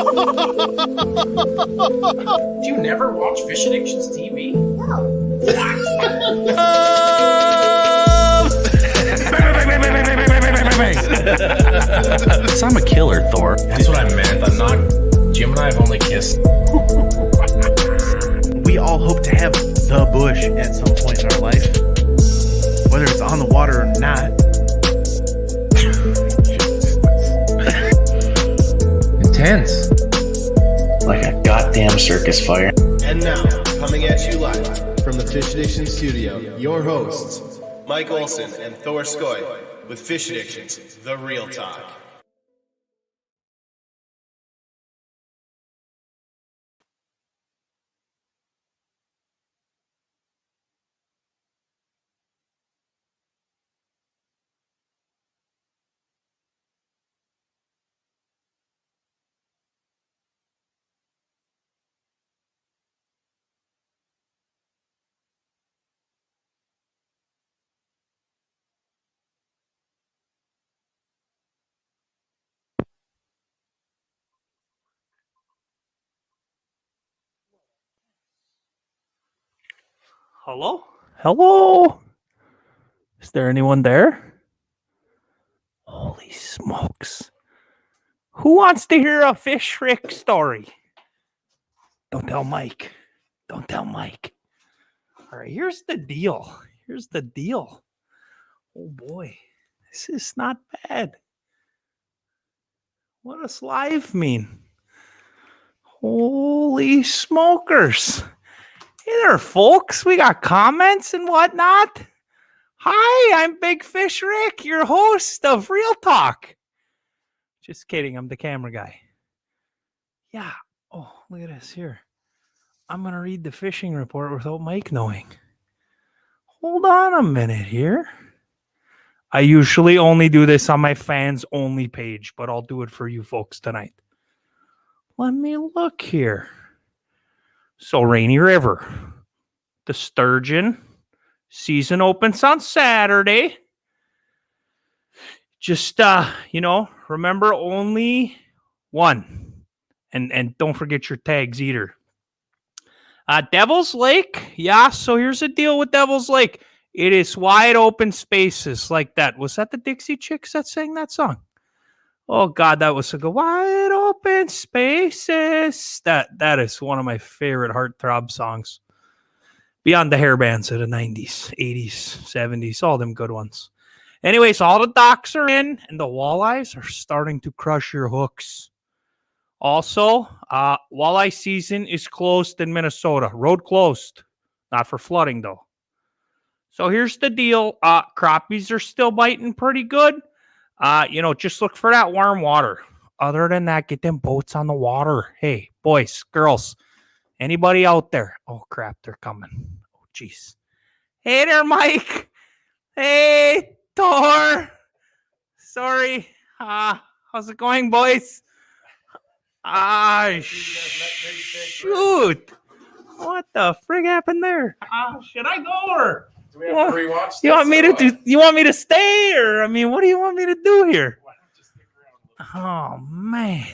Do you never watch Fish Addictions TV? No. I'm a killer, Thor. That's what I meant. I'm not. Jim and I have only kissed. We all hope to have the bush at some point in our life, whether it's on the water or not. Intense. Like a goddamn circus fire. And now, coming at you live from the Fish Addiction Studio, your hosts, Mike Olson and Thor Skoy, with Fish Addictions, The Real Talk. Hello? Hello? Is there anyone there? Holy smokes. Who wants to hear a Fish Rick story? Don't tell Mike. Don't tell Mike. All right, here's the deal. Here's the deal. Oh boy, this is not bad. What does live mean? Holy smokers. Hey there, folks. We got comments and whatnot. Hi, I'm Big Fish Rick, your host of Real Talk. Just kidding. I'm the camera guy. Yeah. Oh, look at this here. I'm going to read the fishing report without Mike knowing. Hold on a minute here. I usually only do this on my fans only page, but I'll do it for you folks tonight. Let me look here. So, Rainy River, the Sturgeon season opens on Saturday. Just, remember only one. And don't forget your tags either. Devil's Lake. Yeah, so here's the deal with Devil's Lake. It is wide open spaces like that. Was that the Dixie Chicks that sang that song? Oh, God, that was a good wide open spaces. That is one of my favorite heartthrob songs. Beyond the hair bands of the 90s, 80s, 70s, all them good ones. Anyways, all the docks are in, and the walleyes are starting to crush your hooks. Also, walleye season is closed in Minnesota. Road closed. Not for flooding, though. So here's the deal. Crappies are still biting pretty good. Just look for that warm water. Other than that, get them boats on the water. Hey, boys, girls, anybody out there? Oh, crap, they're coming. Oh, jeez. Hey there, Mike. Hey, Thor. Sorry. How's it going, boys? Shoot. What the frig happened there? Should I go or? Do we have to rewatch this? You want me to stay, or what do you want me to do here? Oh man.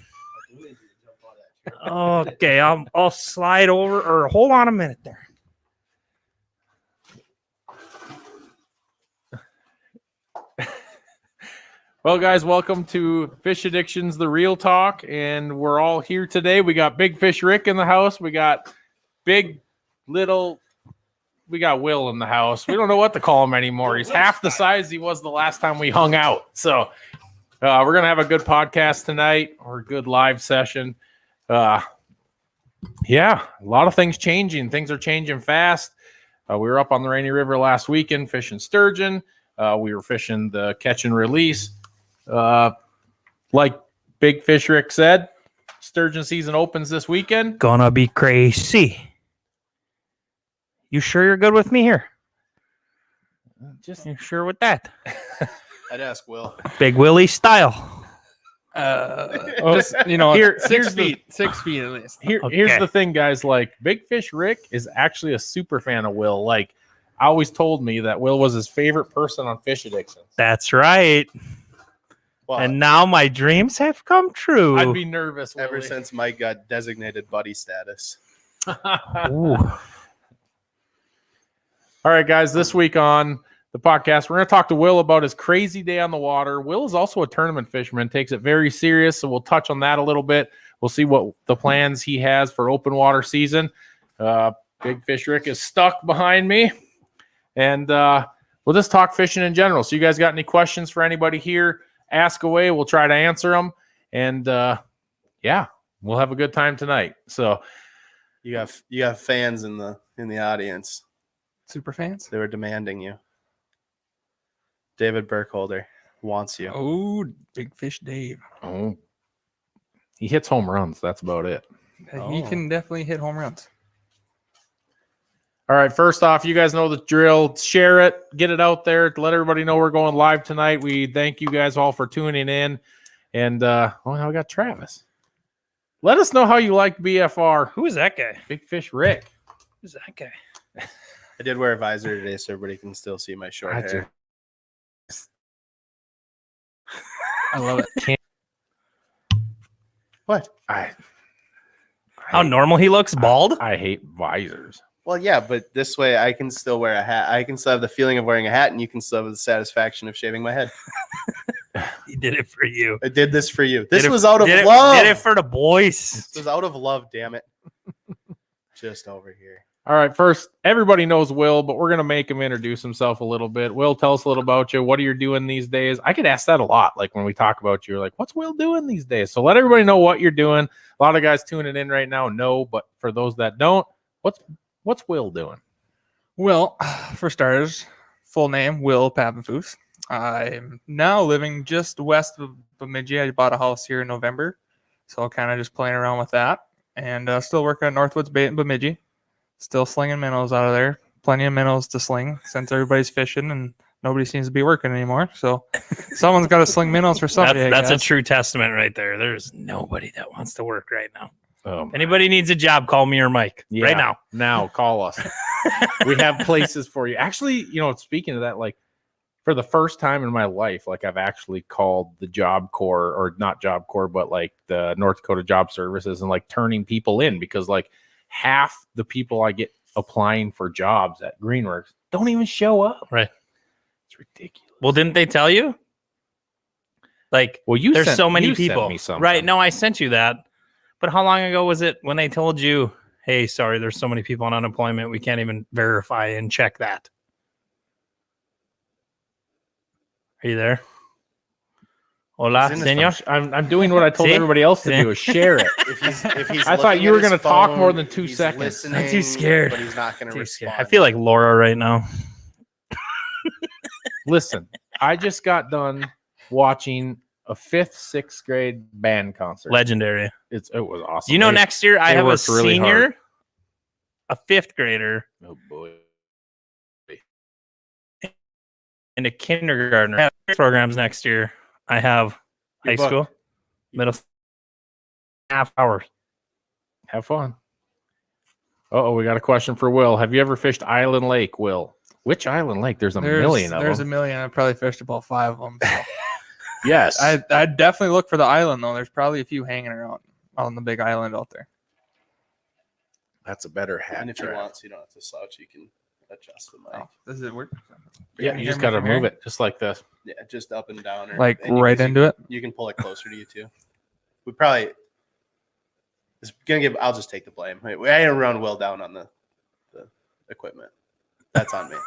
Okay, I'll slide over, or hold on a minute there. Well, guys, welcome to Fish Addictions, The Real Talk, and we're all here today. We got Big Fish Rick in the house. We got we got Will in the house. We don't know what to call him anymore. He's half the size he was the last time we hung out. So we're going to have a good podcast tonight, or a good live session. A lot of things changing. Things are changing fast. We were up on the Rainy River last weekend fishing sturgeon. We were fishing the catch and release. Like Big Fish Rick said, sturgeon season opens this weekend. Gonna be crazy. You sure you're good with me here? You sure with that? I'd ask Will. Big Willie style. Here's 6 feet at least. Here's the thing, guys. Like, Big Fish Rick is actually a super fan of Will. Like, I always told me that Will was his favorite person on Fish Addiction. That's right. Well, And now my dreams have come true. I'd be nervous. ever Willie. since Mike got designated buddy status. Ooh. All right, guys, this week on the podcast, we're going to talk to Will about his crazy day on the water. Will is also a tournament fisherman, takes it very serious, so we'll touch on that a little bit. We'll see what the plans he has for open water season. Big Fish Rick is stuck behind me, and we'll just talk fishing in general. So you guys got any questions for anybody here, ask away. We'll try to answer them, and yeah, we'll have a good time tonight. So You got fans in the audience. Super fans. They were demanding you. David Burkholder wants you. Oh, Big Fish Dave. oh, he hits home runs. That's about it. He can definitely hit home runs. All right, first off, you guys know the drill. Share it, get it out there, to let everybody know we're going live tonight. We thank you guys all for tuning in. And now we got Travis. Let us know how you like BFR. Who is that guy? Big Fish Rick. Who's that guy? I did wear a visor today so everybody can still see my short hair. I love it. What? How normal he looks, bald. I hate visors. Well, yeah, but this way I can still wear a hat. I can still have the feeling of wearing a hat, and you can still have the satisfaction of shaving my head. He did it for you. I did this for you. This Did it- was out of did love. Did it for the boys. This was out of love, damn it. Just over here. All right, first, everybody knows Will, but we're going to make him introduce himself a little bit. Will, tell us a little about you. What are you doing these days? I get asked that a lot. Like when we talk about you, like, what's Will doing these days? So let everybody know what you're doing. A lot of guys tuning in right now know, but for those that don't, what's Will doing? Well, for starters, full name Will Pappenfus. I'm now living just west of Bemidji. I bought a house here in November, so kind of just playing around with that, and still working at Northwoods Bait in Bemidji. Still slinging minnows out of there. Plenty of minnows to sling since everybody's fishing and nobody seems to be working anymore. So someone's got to sling minnows for somebody. That's I a guess. true testament right there. There's nobody that wants to work right now. Oh, Anybody needs a job, call me or Mike Yeah. right now. Now call us. We have places for you. Actually, speaking of that, like for the first time in my life, like I've actually called the Job Corps, or not Job Corps, but like the North Dakota Job Services, and like turning people in, because like half the people I get applying for jobs at Greenworks don't even show up. Right. It's ridiculous. Well, didn't they tell you? Like, Well, there's so many you sent people. me something. Right. No, I sent you that. But how long ago was it when they told you, hey, sorry, there's so many people on unemployment, we can't even verify and check that? Are you there? Hola, He's in his senor. I'm doing what I told See? everybody else to do, is share it. If he's I thought looking you at were his gonna talk phone, more than 2 he's seconds. listening, I'm too scared. But he's not going to Too scared. respond. I feel like Laura right now. Listen, I just got done watching a 5th, 6th grade band concert. Legendary. It was awesome. You know, They- next year I they have a worked really senior, hard. a 5th grader, Oh boy. and a kindergartner. I have programs next year. I have You're high booked. school, middle, half hours. Have fun. Oh, we got a question for Will. Have you ever fished Island Lake, Will? Which Island Lake? There's a million of There's them. a million. I probably fished about 5 of them. So. Yes. I'd definitely look for the island, though. There's probably a few hanging around on the big island out there. That's a better hat. And if you Trav. want, so you don't have to slouch, you can adjust the mic. Oh, does it work? Yeah, you just got to move it just like this. Yeah, just up and down. Or, Like and you right can- into it? You can pull it closer to you, too. We probably... It's gonna give. I'll just take the blame. I didn't run Will down on the equipment. That's on me. All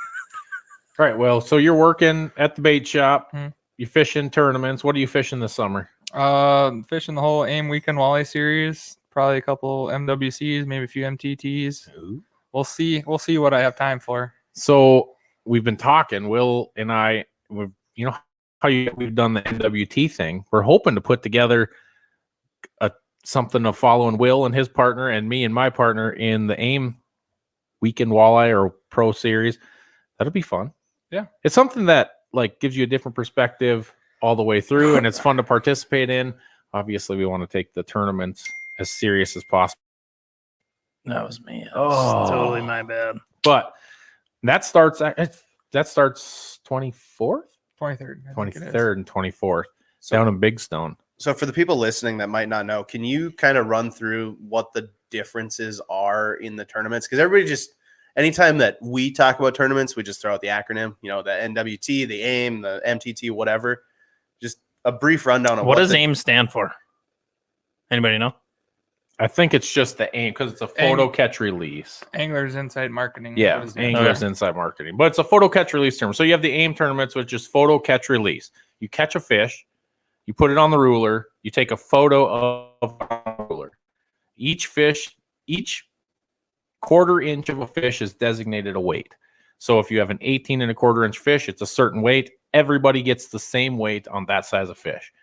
right, well, so you're working at the bait shop. Hmm. You fishing tournaments. What are you fishing this summer? Fishing the whole AIM Weekend Walleye series. Probably a couple MWCs, maybe a few MTTs. We'll see. We'll see what I have time for. So we've been talking, Will and I, we've done the NWT thing. We're hoping to put together something of following Will and his partner and me and my partner in the AIM Weekend Walleye or Pro Series. That'll be fun. Yeah. It's something that like gives you a different perspective all the way through, and it's fun to participate in. Obviously, we want to take the tournaments as serious as possible. That was me. That was totally my bad. But that starts 24th, 23rd. I think it is. 23rd and 24th. down in Big Stone. So for the people listening that might not know, can you kind of run through what the differences are in the tournaments? Because everybody just, anytime that we talk about tournaments, we just throw out the acronym, the NWT, the AIM, the MTT, whatever. Just a brief rundown of what does AIM stand for? Anybody know? I think it's just the AIM because it's a photo catch release. Anglers Inside Marketing. Yeah, Anglers Inside Marketing. But it's a photo catch release term. So you have the AIM tournaments, which is photo catch release. You catch a fish, you put it on the ruler, you take a photo of the ruler. Each fish, each quarter inch of a fish is designated a weight. So if you have an 18 and a quarter inch fish, it's a certain weight. Everybody gets the same weight on that size of fish.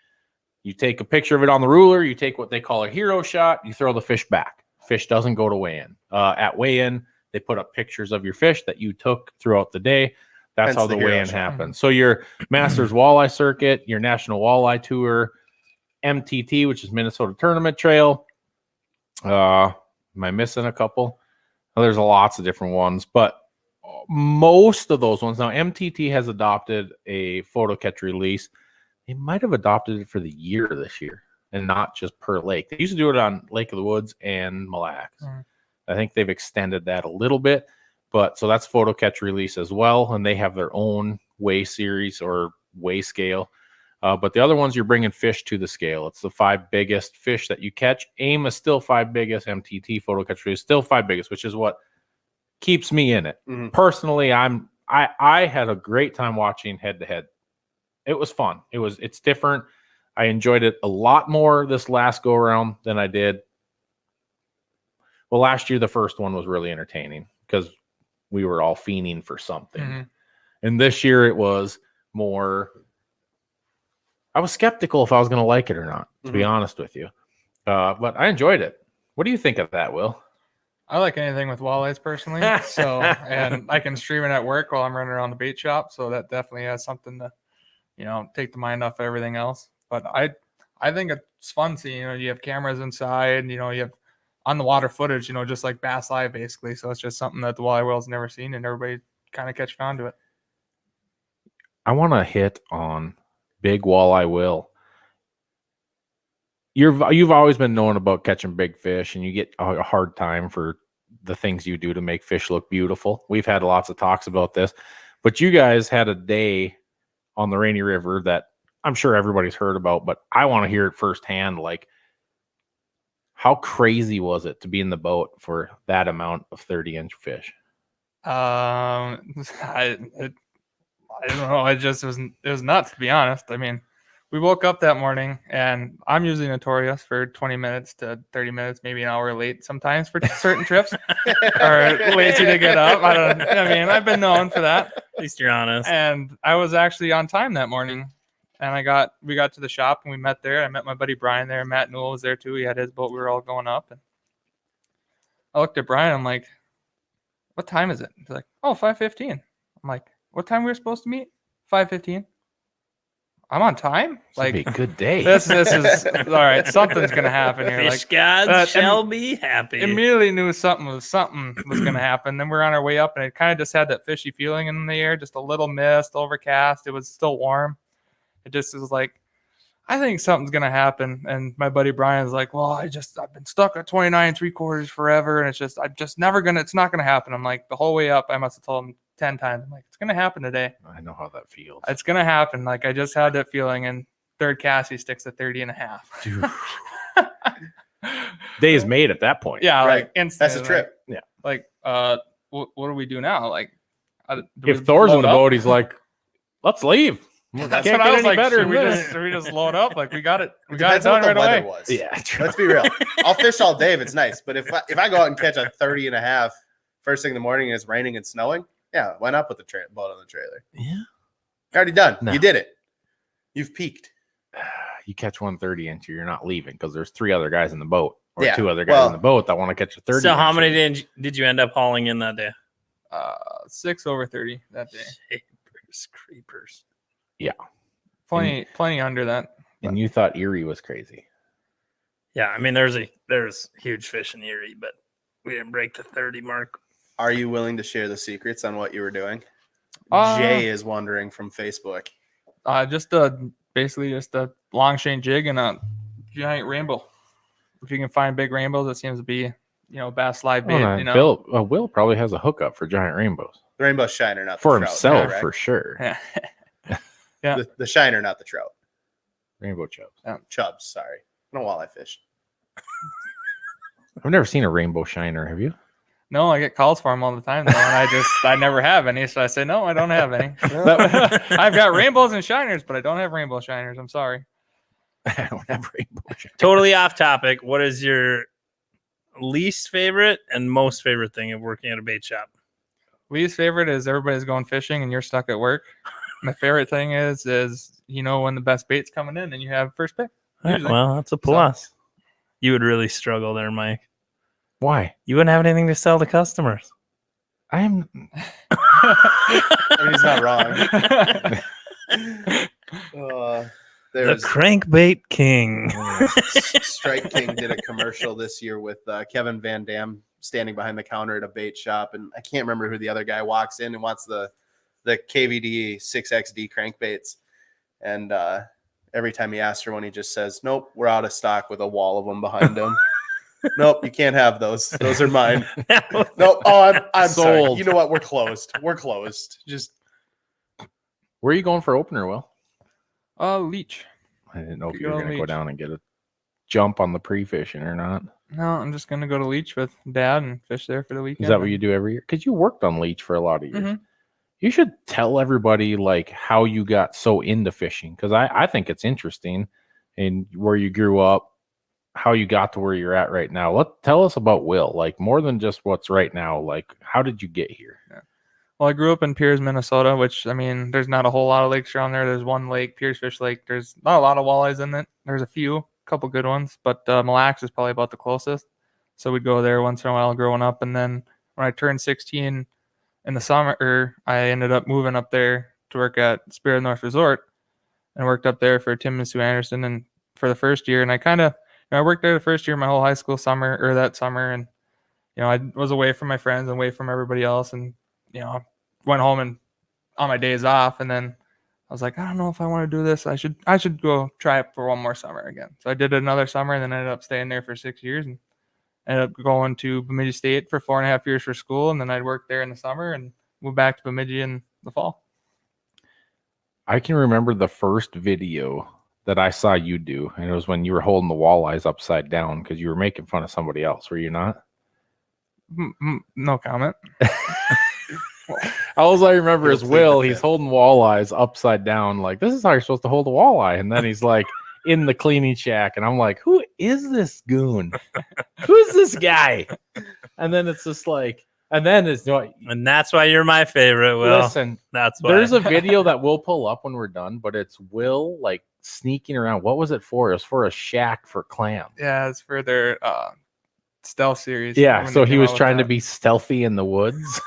You take a picture of it on the ruler. You take what they call a hero shot. You throw the fish back. Fish doesn't go to weigh-in. At weigh-in, they put up pictures of your fish that you took throughout the day. That's how the weigh-in happens. So your Masters Walleye Circuit, your National Walleye Tour, MTT, which is Minnesota Tournament Trail. Am I missing a couple? Well, there's lots of different ones, but most of those ones. Now, MTT has adopted a photo catch release. They might have adopted it for the year this year and not just per lake. They used to do it on Lake of the Woods and Mille Lacs. I think they've extended that a little bit, but so that's photo catch release as well. And they have their own weigh series or weigh scale. But the other ones, you're bringing fish to the scale. It's the 5 biggest fish that you catch. AIM is still 5 biggest. MTT photo catch release still 5 biggest, which is what keeps me in it. Personally, I had a great time watching head to head. It was fun. It's different. I enjoyed it a lot more this last go around than I did. Well, last year, the first one was really entertaining because we were all fiending for something. And this year it was more, I was skeptical if I was going to like it or not, to be honest with you. But I enjoyed it. What do you think of that, Will? I like anything with walleyes personally. So, and I can stream it at work while I'm running around the bait shop. So that definitely has something to, take the mind off of everything else. But I think it's fun seeing, you have cameras inside, you have on the water footage, just like Bass Live basically. So it's just something that the walleye world's never seen and everybody kind of catching on to it. I want to hit on Big Walleye Will. You've always been known about catching big fish, and you get a hard time for the things you do to make fish look beautiful. We've had lots of talks about this, but you guys had a day on the Rainy River that I'm sure everybody's heard about, but I want to hear it firsthand. Like, how crazy was it to be in the boat for that amount of 30-inch fish? I don't know. It was nuts, to be honest. I mean, we woke up that morning, and I'm usually notorious for 20 minutes to 30 minutes, maybe an hour late sometimes for certain trips, or lazy to get up. I've been known for that. At least you're honest. And I was actually on time that morning, and we got to the shop, and we met there. I met my buddy Brian there. Matt Newell was there too. He had his boat. We were all going up, and I looked at Brian. I'm like, "What time is it?" He's like, "Oh, 5:15." I'm like, "What time we were supposed to meet?" 5:15. I'm on time. Like, be a good day. This is all right. Something's gonna happen here. Fish gods shall be happy. Immediately knew something was gonna happen. Then we're on our way up, and it kind of just had that fishy feeling in the air, just a little mist, overcast. It was still warm. It just was like, I think something's gonna happen. And my buddy Brian's like, "Well, I've been stuck at 29 3/4 forever, and it's not gonna happen." I'm like, the whole way up, I must have told him 10 times. I'm like, it's gonna happen today. I know how that feels. It's gonna happen. Like, I just had that feeling, and third cast he sticks at 30.5. Dude. Day is made at that point. Yeah, Right. like instantly. That's a trip. Yeah. Like, what do we do now? Like, If Thor's in the boat, he's like, "Let's leave." That's Can't what I get was any like. better Should than we this. just load up? Like, we got it. We got it Depends on done what right the away. weather was. Yeah, true. Let's be real. I'll fish all day if it's nice, but if I go out and catch a 30.5 first thing in the morning and it's raining and snowing, yeah, why not put the boat on the trailer? Yeah. Already done. No. You did it. You've peaked. You catch 130-inch, you're not leaving because there's 3 other guys in the boat or Yeah, 2 other guys well- in the boat that want to catch a 30. So how many did you end up hauling in that day? 6 over 30 that day. Creepers. Plenty under that. And you thought Erie was crazy. Yeah, I mean, there's huge fish in Erie, but we didn't break the 30 mark. Are you willing to share the secrets on what you were doing? Uh, Jay is wondering from Facebook. Just a basically just a long chain jig and a giant rainbow. If you can find big rainbows, it seems to be, bass live bait. Will probably has a hookup for giant rainbows The rainbow shiner, not the for trout, himself correct? for sure. Yeah. The shiner, not the trout. Rainbow chubs. Chubs, sorry. I don't walleye fish. I've never seen a rainbow shiner. Have you? No, I get calls for them all the time, though, and I never have any. So I say, no, I don't have any. I've got rainbows and shiners, but I don't have rainbow shiners. I'm sorry. I don't have rainbow shiners. Totally off topic. What is your least favorite and most favorite thing of working at a bait shop? Least favorite is everybody's going fishing and you're stuck at work. My favorite thing is when the best bait's coming in and you have first pick. Usually. Well, that's a plus. You would really struggle there, Mike. Why? You wouldn't have anything to sell to customers. I'm. I mean, he's not wrong. The Crankbait King. Strike King did a commercial this year with Kevin Van Dam standing behind the counter at a bait shop, and I can't remember who the other guy walks in and wants the KVD 6XD crankbaits, and every time he asks for one, he just says, "Nope, we're out of stock," with a wall of them behind him. Nope, you can't have those. Those are mine. Nope. Oh, I'm sorry. Sold. You know what? We're closed. We're closed. Just Where are you going for opener, Will? Leech. I didn't know if you Go were going to go Leech. down and get a jump on the pre-fishing or not. No, I'm just gonna go to Leech with Dad and fish there for the weekend. Is that what you do every year? Because you worked on Leech for a lot of years. Mhm. You should tell everybody like how you got so into fishing, because I think it's interesting, and where you grew up, how you got to where you're at right now. Tell us about Will, like more than just what's right now. Like, how did you get here? Well, I grew up in Piers, Minnesota, which, I mean, there's not a whole lot of lakes around there. There's one lake, Piers Fish Lake. There's not a lot of walleyes in it. There's a couple good ones, but Mille Lacs is probably about the closest. So we'd go there once in a while growing up. And then when I turned 16 in the summer, I ended up moving up there to work at Spirit North Resort and worked up there for Tim and Sue Anderson and for the first year. And I kind of, I worked there the first year of my whole high school summer, or that summer. And, I was away from my friends and away from everybody else. And, went home and on my days off. And then I was like, I don't know if I want to do this. I should go try it for one more summer again. So I did another summer and then ended up staying there for 6 years and ended up going to Bemidji State for 4.5 years for school. And then I'd work there in the summer and moved back to Bemidji in the fall. I can remember the first video that I saw you do, and it was when you were holding the walleyes upside down because you were making fun of somebody else. Were you not? No comment. All I remember is He'll Will. plead the He's fifth. holding walleyes upside down, like this is how you're supposed to hold a walleye. And then he's like in the cleaning shack, and I'm like, who is this goon? Who's this guy? And then it's just like, and then it's And that's why you're my favorite, Will. listen. That's why. There's a video that we'll pull up when we're done, but it's Will like sneaking around. What was it for? It was for a shack for clam. Yeah, it's for their stealth series. Yeah, when so they he came was out with trying to that. be stealthy in the woods.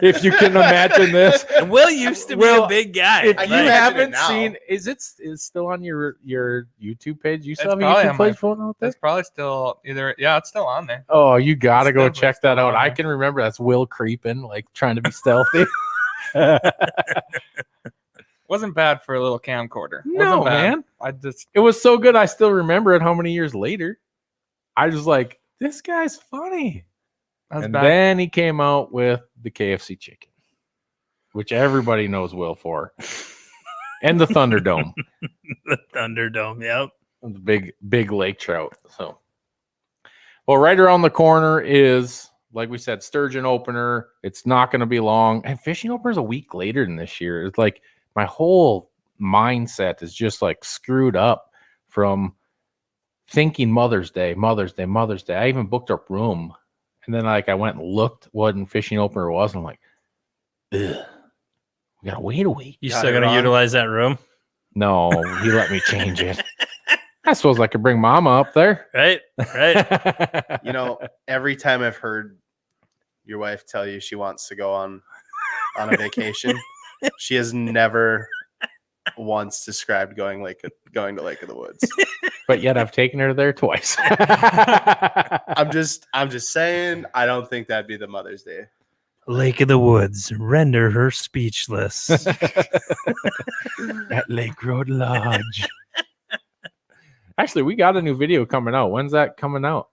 If you can imagine this. Will used to be Will, a big guy. If I you can imagine it haven't now. seen, is still on your YouTube page? You still It's have a probably YouTube on my- page photo out there? It's probably still it's still on there. Oh, you gotta It's go definitely check that still out. on I there. can remember that's Will creeping, like trying to be stealthy. Wasn't bad for a little camcorder. No, Wasn't bad. man. I just It was so good. I still remember it. How many years later? I was like, this guy's funny. I was And back. then he came out with the KFC chicken, which everybody knows Will for, and the Thunderdome, The Thunderdome. Yep. the big lake trout. So, well, right around the corner is, like we said, Sturgeon opener. It's not going to be long, and fishing opener is a week later than this year. It's like my whole mindset is just like screwed up from thinking Mother's Day. I even booked a room. And then like I went and looked what an fishing opener was, and I'm like, ugh, we gotta wait a week. You Got still it gonna wrong. utilize that room, No, he let me change it. I suppose I could bring Mama up there. right? Right. You know, every time I've heard your wife tell you she wants to go on a vacation, she has never once described going to Lake of the Woods. But yet I've taken her there twice. I'm just saying, I don't think that'd be the Mother's Day Lake of the Woods, render her speechless. At Lake Road Lodge. Actually, we got a new video coming out. When's that coming out?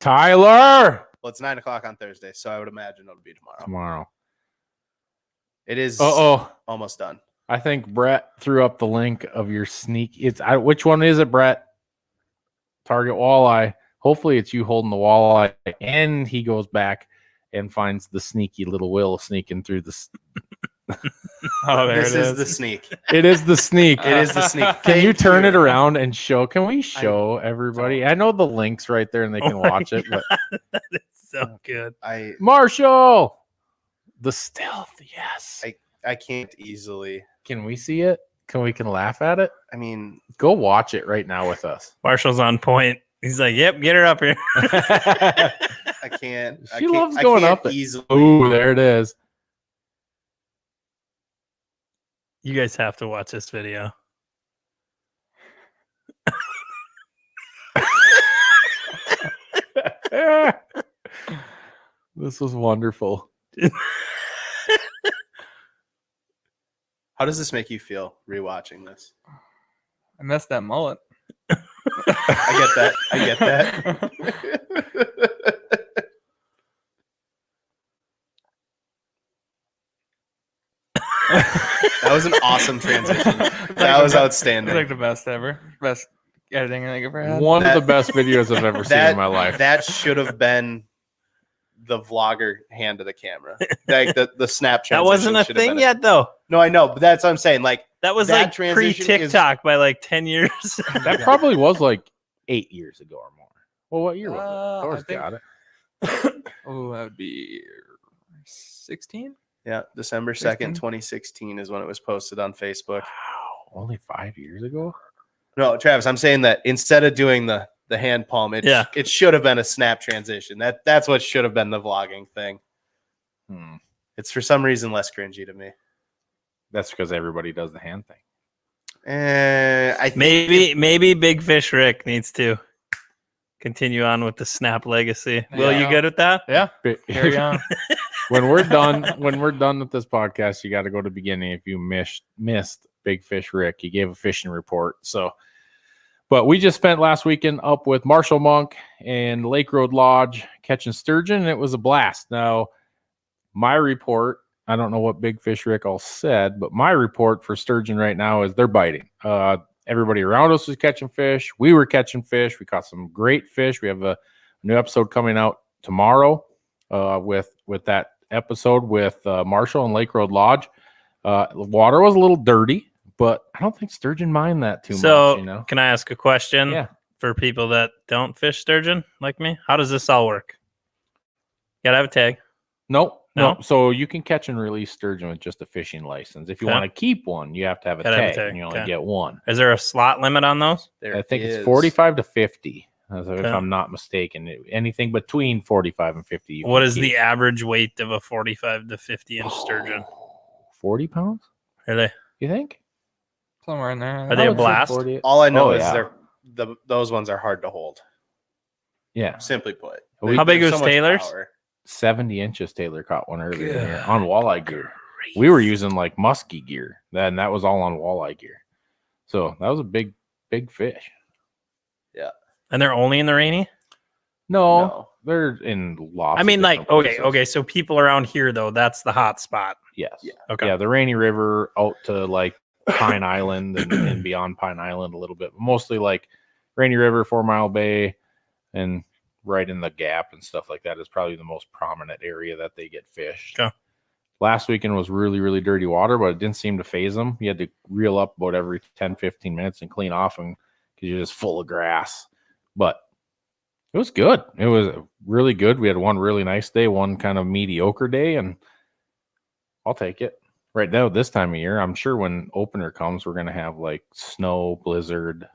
Tyler! Well, it's 9:00 on Thursday, so I would imagine it'll be tomorrow. Tomorrow. It is Uh-oh. almost done. I think Brett threw up the link of your sneak. Which one is it, Brett? Target walleye. Hopefully it's you holding the walleye, and he goes back and finds the sneaky little Will sneaking through the. Oh, there This it is is. the sneak. It is the sneak. It is the sneak. Can you Thank turn you. it around and show? Can we show everybody? I know the link's right there and they can Oh my watch it, but That is so good. Marshall, the stealth. Yes. I can't easily. Can we see it? We can laugh at it? I mean, Go watch it right now with us. Marshall's on point. He's like, "Yep, get her up here." I can't. She loves going up it. easily. Ooh, there it is. You guys have to watch this video. This was wonderful. How does this make you feel rewatching this? I missed that mullet. I get that. I get that. That was an awesome transition. That was It's outstanding. like the best ever. Best editing I think I've ever had. One of That- the best videos I've ever seen in my life. That should have been the vlogger hand to the camera. Like the snap That wasn't transition a should have thing been yet, though. No, I know, but that's what I'm saying. Like That was That like transition pre-TikTok by like 10 years. That probably was like 8 years ago or more. Well, what year was it? I Thor's think- got it. Oh, that would be 16. yeah, December 2nd, 16? 2016 is when it was posted on Facebook. Wow, only 5 years ago? No, Travis, I'm saying that instead of doing the hand palm, it should have been a snap transition. That's what should have been the vlogging thing. It's for some reason less cringy to me. That's because everybody does the hand thing. I think maybe Big Fish Rick needs to continue on with the snap legacy. Will, you Yeah. good with that? Yeah. Carry on. When we're done with this podcast, you got to go to the beginning. If you missed Big Fish Rick, he gave a fishing report. So, but we just spent last weekend up with Marshall Monk and Lake Road Lodge catching sturgeon, and it was a blast. Now, my report, I don't know what Big Fish Rick all said, but my report for sturgeon right now is they're biting. Everybody around us was catching fish. We were catching fish. We caught some great fish. We have a new episode coming out tomorrow with that episode with Marshall and Lake Road Lodge. The water was a little dirty, but I don't think sturgeon mind that too So, much. You know, can I ask a question Yeah. for people that don't fish sturgeon like me? How does this all work? Gotta have a tag. no. No? So you can catch and release sturgeon with just a fishing license. If you Okay. want to keep one, you have to have a Gotta have a tag, tag, and you only okay. get one. Is there a slot limit on those? I think it's 45 to 50, if Okay. I'm not mistaken. Anything between 45 and 50. you What can is keep. the average weight of a 45 to 50 inch sturgeon? 40 pounds? Really? You think? Somewhere in there. Are they I a would say blast? 40. all I know Oh, is yeah. those ones are hard to hold. Yeah. Simply put. How big There's was so much Taylor's? power. 70 inches. Taylor caught one earlier Good here on walleye gear. We were using like musky gear. That was all on walleye gear. So that was a big fish. And they're only in the rainy? No, they're in lots. I mean, of like, different okay. places. So people around here, though, that's the hot spot. Yes. Yeah. Okay. Yeah, the Rainy River out to like Pine Island and beyond Pine Island a little bit. But mostly like Rainy River, 4 Mile Bay, and right in the gap and stuff like that is probably the most prominent area that they get fished. Okay. Last weekend was really, really dirty water, but it didn't seem to phase them. You had to reel up about every 10, 15 minutes and clean off them because you're just full of grass. But it was good. It was really good. We had one really nice day, one kind of mediocre day, and I'll take it. Right now, this time of year, I'm sure when opener comes, we're going to have like snow, blizzard,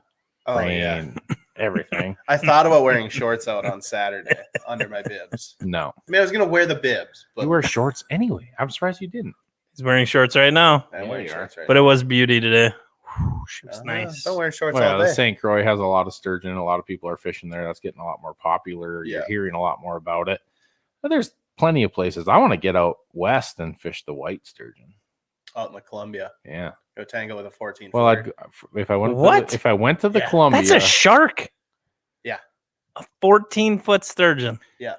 Oh, rain, yeah. everything. I thought about wearing shorts out on Saturday under my bibs. No. I mean, I was going to wear the bibs, but You wear shorts anyway. I'm surprised you didn't. He's wearing shorts right now, I'm Yeah, wearing you are. shorts right but it was beauty today. Whew, she was now. nice. Don't wear shorts Well, all the day. St. Croix has a lot of sturgeon. A lot of people are fishing there. That's getting a lot more popular. Yeah. You're hearing a lot more about it. But there's plenty of places. I want to get out west and fish the white sturgeon. Out in the Columbia. Yeah. Go tango with a 14. Well, if I went What? if I went to the Yeah. Columbia, That's a shark. Yeah. A 14-foot sturgeon. Yeah.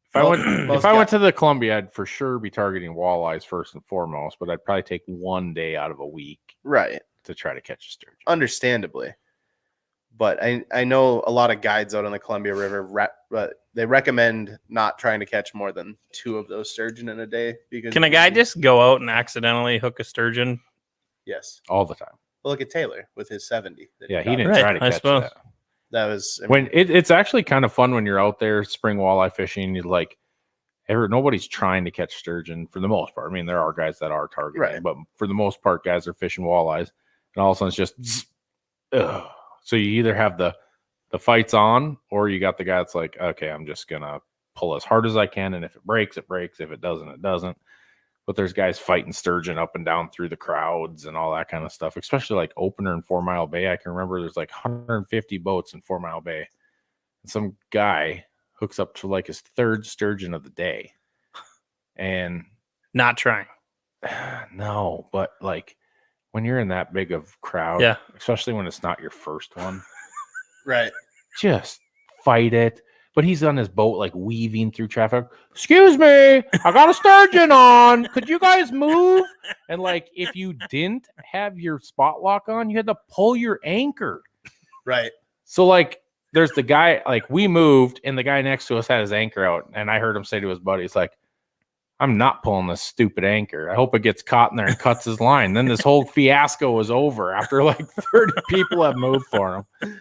if I went Most went guys- to the Columbia, I'd for sure be targeting walleyes first and foremost, but I'd probably take one day out of a week Right. to try to catch a sturgeon. Understandably. But I know a lot of guides out on the Columbia River, but they recommend not trying to catch more than 2 of those sturgeon in a day. Because Can a guy just go out and accidentally hook a sturgeon? Yes. All the time. Well, look at Taylor with his 70. that Yeah, he caught. didn't Right, try to I catch suppose. that. That was When it's actually kind of fun when you're out there spring walleye fishing. You like, nobody's trying to catch sturgeon for the most part. I mean, there are guys that are targeting, Right. but for the most part, guys are fishing walleyes, and all of a sudden it's just, ugh. So you either have the fights on, or you got the guy that's like, okay, I'm just gonna pull as hard as I can, and if it breaks, it breaks. If it doesn't, it doesn't. But there's guys fighting sturgeon up and down through the crowds and all that kind of stuff, especially like opener in 4 Mile Bay. I can remember there's like 150 boats in 4 Mile Bay. And some guy hooks up to like his 3rd sturgeon of the day. And Not trying. no, but like when you're in that big of crowd, Yeah. especially when it's not your first one, right. just fight it. But he's on his boat, like weaving through traffic. Excuse me, I got a sturgeon on. Could you guys move? And like, if you didn't have your spot lock on, you had to pull your anchor. Right. So like, there's the guy, like we moved, and the guy next to us had his anchor out, and I heard him say to his buddy, "It's like, I'm not pulling this stupid anchor. I hope it gets caught in there and cuts his line." Then this whole fiasco was over after like 30 people had moved for him.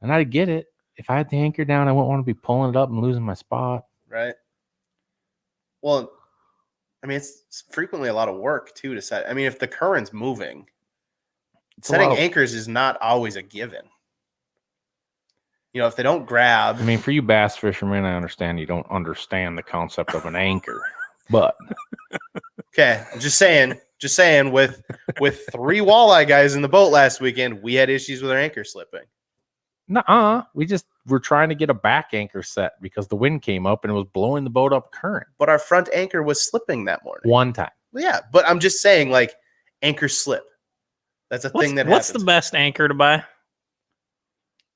And I get it. If I had the anchor down, I wouldn't want to be pulling it up and losing my spot. Right. Well, I mean, it's frequently a lot of work too to set. I mean, if the current's moving, setting anchors is not always a given. You know, if they don't grab. I mean, for you bass fishermen, I understand you don't understand the concept of an anchor, but Okay, I'm just saying. With 3 walleye guys in the boat last weekend, we had issues with our anchor slipping. nuh-uh. We're trying to get a back anchor set because the wind came up and it was blowing the boat up current. But our front anchor was slipping that morning. One time. Yeah, but I'm just saying, like, anchors slip. That's a thing that What's happens. the best anchor to buy?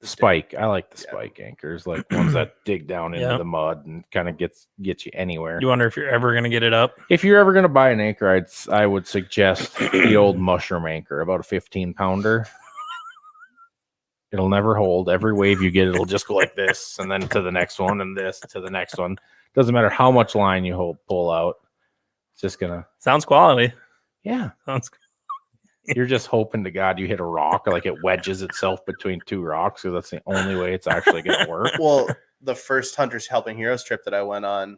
Spike. I like the Yeah. spike anchors, like ones that dig down into Yeah. the mud and kind of get you anywhere. You wonder if you're ever going to get it up? If you're ever going to buy an anchor, I would suggest the old mushroom anchor, about a 15-pounder. It'll never hold. Every wave you get, it'll just go like this, and then to the next one, and this to the next one. Doesn't matter how much line you pull out. It's just gonna. Sounds quality. Yeah, Sounds. you're just hoping to God you hit a rock, or like it wedges itself between 2 rocks, because that's the only way it's actually gonna work. Well, the first Hunters Helping Heroes trip that I went on,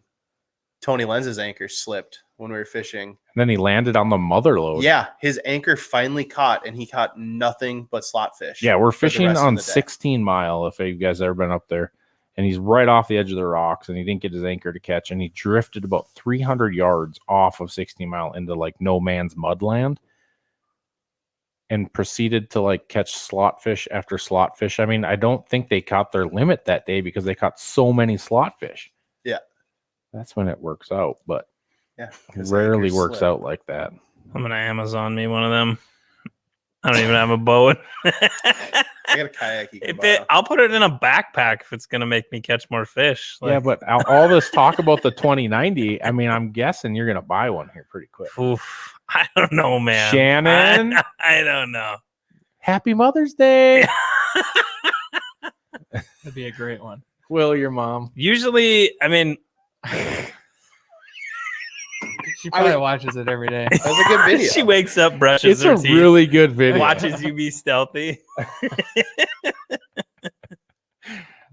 Tony Lenz's anchor slipped when we were fishing. And then he landed on the mother lode. Yeah, his anchor finally caught, and he caught nothing but slot fish. Yeah, we're for the fishing rest of on the day. 16 Mile, if you guys ever been up there. And he's right off the edge of the rocks, and he didn't get his anchor to catch, and he drifted about 300 yards off of 16 Mile into like no man's mudland, and proceeded to like catch slot fish after slot fish. I mean, I don't think they caught their limit that day because they caught so many slot fish. Yeah. That's when it works out, but Yeah, it his rarely anchor works slipped. out like that. I'm going to Amazon me one of them. I don't even have a boat. I got a kayak you can borrow. I'll put it in a backpack if it's going to make me catch more fish. Yeah, Like, but all this talk about the 2090, I mean, I'm guessing you're going to buy one here pretty quick. oof, I don't know, man. Shannon? I don't know. Happy Mother's Day. That'd be a great one. Will, your mom. Usually, I mean, She probably watches it every day. That was a good video. she wakes up, brushes It's her a teeth, really good video. watches you be stealthy.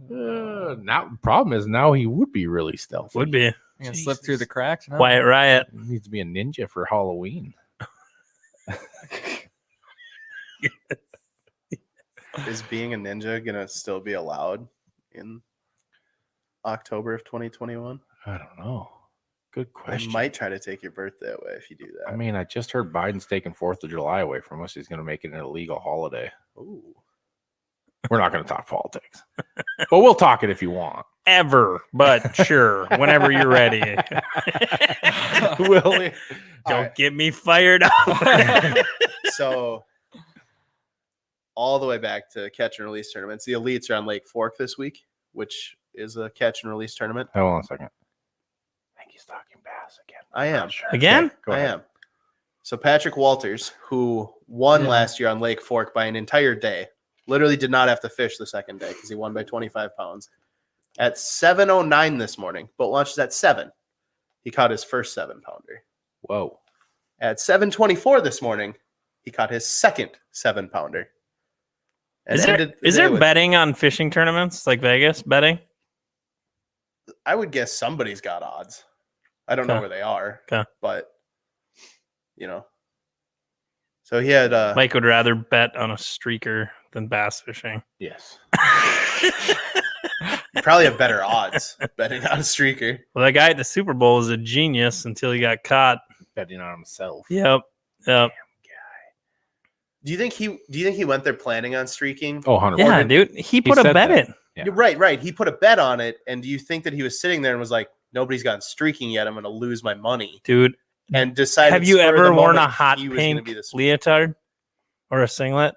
Now, problem is now he would be really stealthy. Would be You can slip through the cracks. No? Quiet Riot. He needs to be a ninja for Halloween. Is being a ninja gonna still be allowed in October of 2021? I don't know. Good question. I might try to take your birthday away if you do that. I mean, I just heard Biden's taking 4th of July away from us. He's going to make it an illegal holiday. Ooh. We're not going to talk politics, but we'll talk it if you want. ever, but sure, whenever you're ready. Will, Don't get me fired up. So all the way back to catch and release tournaments. The elites are on Lake Fork this week, which is a catch and release tournament. hold on a second. I think he's talking bass again. I am. Again? Go I ahead. am. So Patrick Walters, who won last year on Lake Fork by an entire day, literally did not have to fish the second day because he won by 25 pounds. At 7:09 this morning, boat launches at 7. He caught his first 7-pounder. Whoa. At 7:24 this morning, he caught his second 7-pounder. And Is there betting on fishing tournaments like Vegas? Betting? I would guess somebody's got odds. I don't know Okay. where they are, Okay. but So he had Mike would rather bet on a streaker than bass fishing. Yes. you probably have better odds betting on a streaker. Well, that guy at the Super Bowl was a genius until he got caught. Betting on himself. Yep. Do you think he went there planning on streaking? Oh, 100%. Yeah, dude. He put a said bet that. in. Yeah. You're right. He put a bet on it, and do you think that he was sitting there and was like, "Nobody's gotten streaking yet. I'm going to lose my money," Dude, and decided? have you spur of the ever worn moment a hot he was gonna pink be the streaker? leotard or a singlet?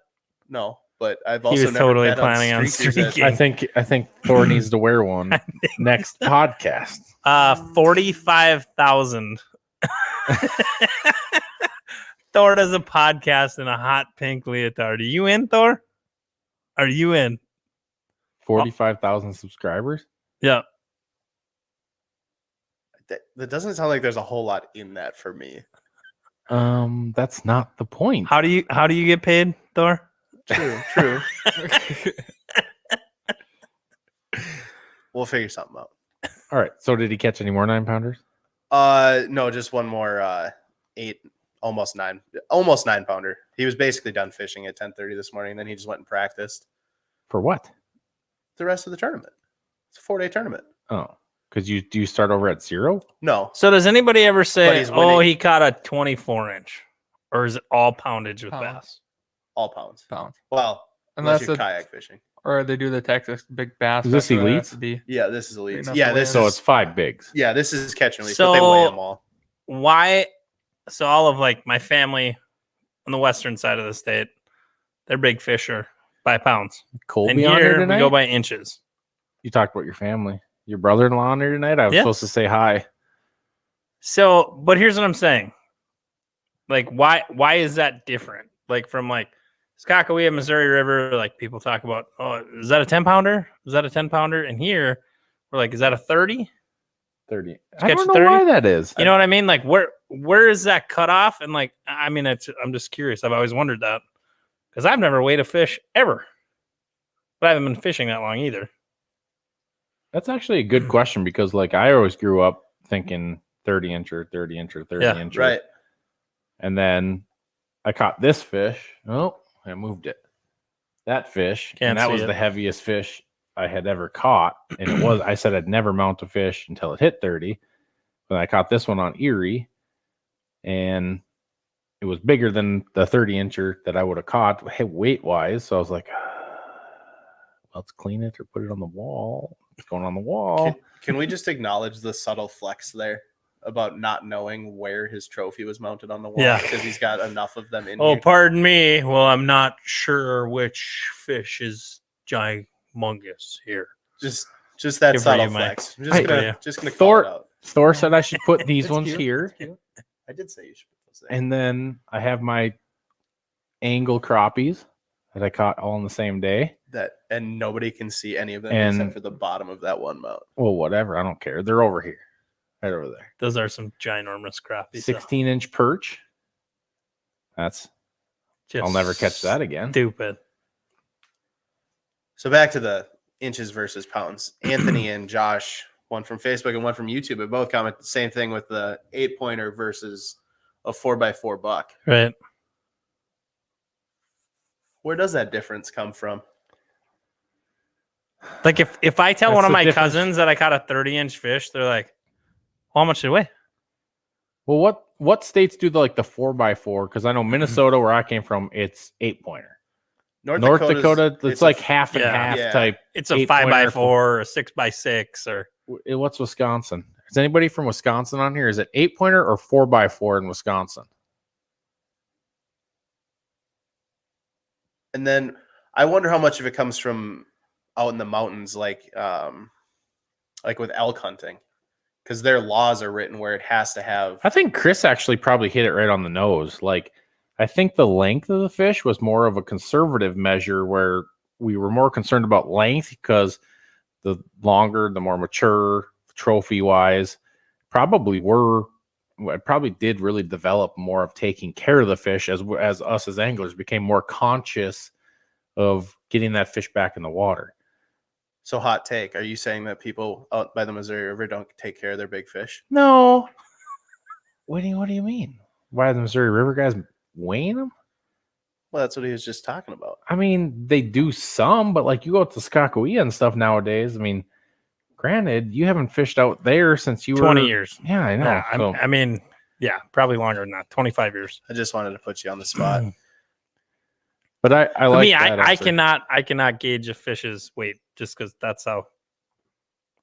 No, but I've He also was never totally bet planning on streakers as- streaking. I think Thor needs to wear one next podcast. 45,000. Thor does a podcast in a hot pink leotard. Are you in, Thor? Are you in? 45,000 subscribers. Yeah. That doesn't sound like there's a whole lot in that for me. That's not the point. How do you get paid, Thor? True. We'll figure something out. All right. So did he catch any more 9-pounders? No, just one more 8, almost 9-pounder. He was basically done fishing at 10:30 this morning. Then he just went and practiced For what? the rest of the tournament. It's a 4-day tournament. Oh, because do you start over at 0? No, So does anybody ever But say, he's "Oh, winning. he caught a 24-inch," or is it all poundage with Pound. bass? all pounds. Pound. Well, And unless that's you're the, kayak fishing. or they do the Texas big bass. Is this Fest where it elites? has to be- Yeah, this is elites. enough Yeah, to this win. So is it's 5 bigs. yeah, this is catch and release, but they weigh So- them all. Why? So all of like my family on the western side of the state, they're big fisher by pounds, Colby and on here here we tonight? go by inches. You talked about your family. Your brother-in-law on here tonight? I was Yeah. supposed to say hi. So, but here's what I'm saying. Like, why is that different? Like from like Skakawea, Missouri River, like people talk about, oh, is that a 10-pounder? Is that a 10-pounder? And here we're like, is that a 30? 30. I Catch don't know 30? why that is. You know what I mean? Like where is that cut off? And like, I mean, I'm just curious. I've always wondered that because I've never weighed a fish ever, but I haven't been fishing that long either. That's actually a good question because like I always grew up thinking 30-incher, 30-incher, 30-incher. Right. And then I caught this fish. Oh, I moved it. That fish. Can't and that see was it. the heaviest fish I had ever caught. And it was, I said I'd never mount a fish until it hit 30. But I caught this one on Erie. And it was bigger than the 30-incher that I would have caught weight wise. So I was like, let's clean it or put it on the wall. It's going on the wall. Can we just acknowledge the subtle flex there about not knowing where his trophy was mounted on the wall? Yeah. Because he's got enough of them in Oh, here. pardon me. Well, I'm not sure which fish is gigumongous here. Just that Good for subtle you, Mike. flex. I'm just Hey, gonna just gonna Thor- call it out. Thor said I should put these It's ones cute. here. It's cute. I did say you should put those there. And then I have my angle crappies that I caught all on the same day. And nobody can see any of them And- except for the bottom of that one mount. Well, whatever. I don't care. They're over here. Right over there. Those are some ginormous crappies. though. 16-inch perch. That's Just I'll never catch that again. Stupid. So back to the inches versus pounds. Anthony and Josh, one from Facebook and one from YouTube, but both comment the same thing with the 8-pointer versus a 4x4 buck. Right. Where does that difference come from? Like if I tell That's one of the my difference. cousins that I caught a 30-inch fish, they're like, how much did it weigh? Well, what states do the 4x4? Because I know Minnesota, where I came from, it's 8-pointer. North Dakota, it's like half and yeah. half Yeah. type. It's a 8-pointer 5x4 or a 6x6 or What's Wisconsin? Is anybody from Wisconsin on here? Is it 8-pointer or 4x4 in Wisconsin? And then I wonder how much of it comes from out in the mountains, like with elk hunting, because their laws are written where it has to have. I think Chris actually probably hit it right on the nose. Like, I think the length of the fish was more of a conservative measure where we were more concerned about length because the longer, the more mature, trophy wise, probably did really develop more of taking care of the fish as us as anglers became more conscious of getting that fish back in the water. So hot take. Are you saying that people out by the Missouri River don't take care of their big fish? No. What do you mean? Why the Missouri River guys weighing them? Well, that's what he was just talking about. I mean, they do some, but like you go to Skakawea and stuff nowadays. I mean, granted, you haven't fished out there since you were 20 years. Yeah, I know. Yeah, So, I mean, yeah, probably longer than that. 25 years. I just wanted to put you on the spot. but I For like me, that I answer. cannot gauge a fish's weight just because that's how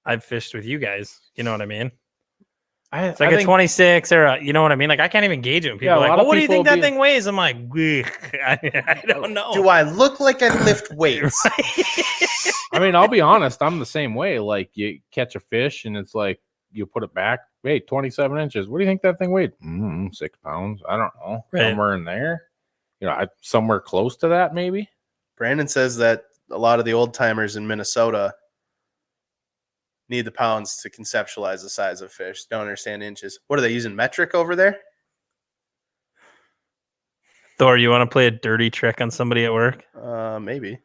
I've fished with you guys. You know what I mean? It's like I a think 26 or a, you know what I mean? Like I can't even gauge it. People Yeah, a are like, lot well, of what do you people think that be- thing weighs? I'm like, I don't know. Do I look like I lift weights? I mean, I'll be honest. I'm the same way. Like you catch a fish and it's like you put it back. Hey, 27 inches. What do you think that thing weighed? 6 pounds. I don't know. Right. Somewhere in there. You know, somewhere close to that, maybe. Brandon says that a lot of the old timers in Minnesota need the pounds to conceptualize the size of fish. Don't understand inches. What are they using, metric over there? Thor, you want to play a dirty trick on somebody at work? Maybe.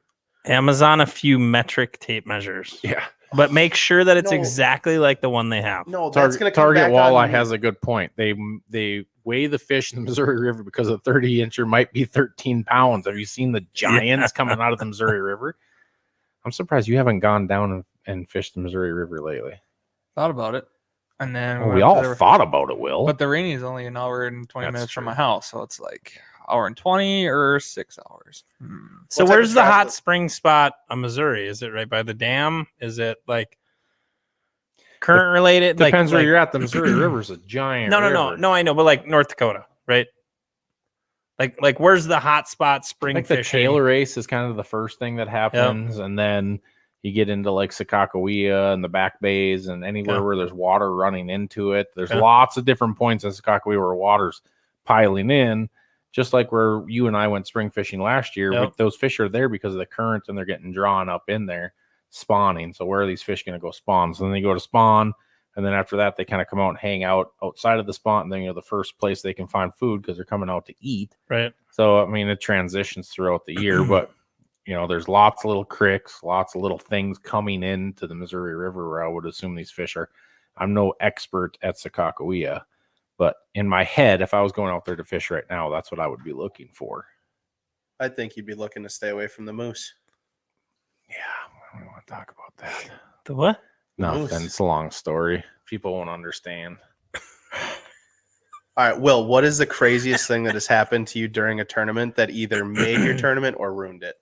Amazon a few metric tape measures, Yeah. but make sure that it's No. exactly like the one they have. No, that's going to come Target back Walleye on has a good point. They weigh the fish in the Missouri River because a 30-incher might be 13 pounds. Have you seen the giants coming out of the Missouri River? I'm surprised you haven't gone down and fished the Missouri River lately. Thought about it, and then Well, we all thought about it, Will. But the rainy is only an hour and 20 That's minutes from true. my house, so it's like hour and 20 or 6 hours. So What type where's of the travel- hot spring spot on Missouri? Is it right by the dam? Is it like current related? Depends where like, you're at. The Missouri River's a giant river. No, I know, but like North Dakota, right? Like where's the hot spot spring Like the fishing? Taylor race is kind of the first thing that happens, and then you get into like Sakakawea and the back bays and anywhere Okay. where there's water running into it. There's Okay. lots of different points in Sakakawea where water's piling in, just like where you and I went spring fishing last year. Yep. Those fish are there because of the current and they're getting drawn up in there, spawning. So where are these fish going to go spawn? So then they go to spawn, and then after that they kind of come out and hang out outside of the spawn. And then the first place they can find food because they're coming out to eat. Right. So I mean, it transitions throughout the year, but there's lots of little creeks, lots of little things coming into the Missouri River where I would assume these fish are. I'm no expert at Sakakawea, but in my head, if I was going out there to fish right now, that's what I would be looking for. I think you'd be looking to stay away from the moose. Yeah, I don't want to talk about that. The what? No, Moose. then it's a long story. People won't understand. All right, Will, what is the craziest thing that has happened to you during a tournament that either made your tournament or ruined it?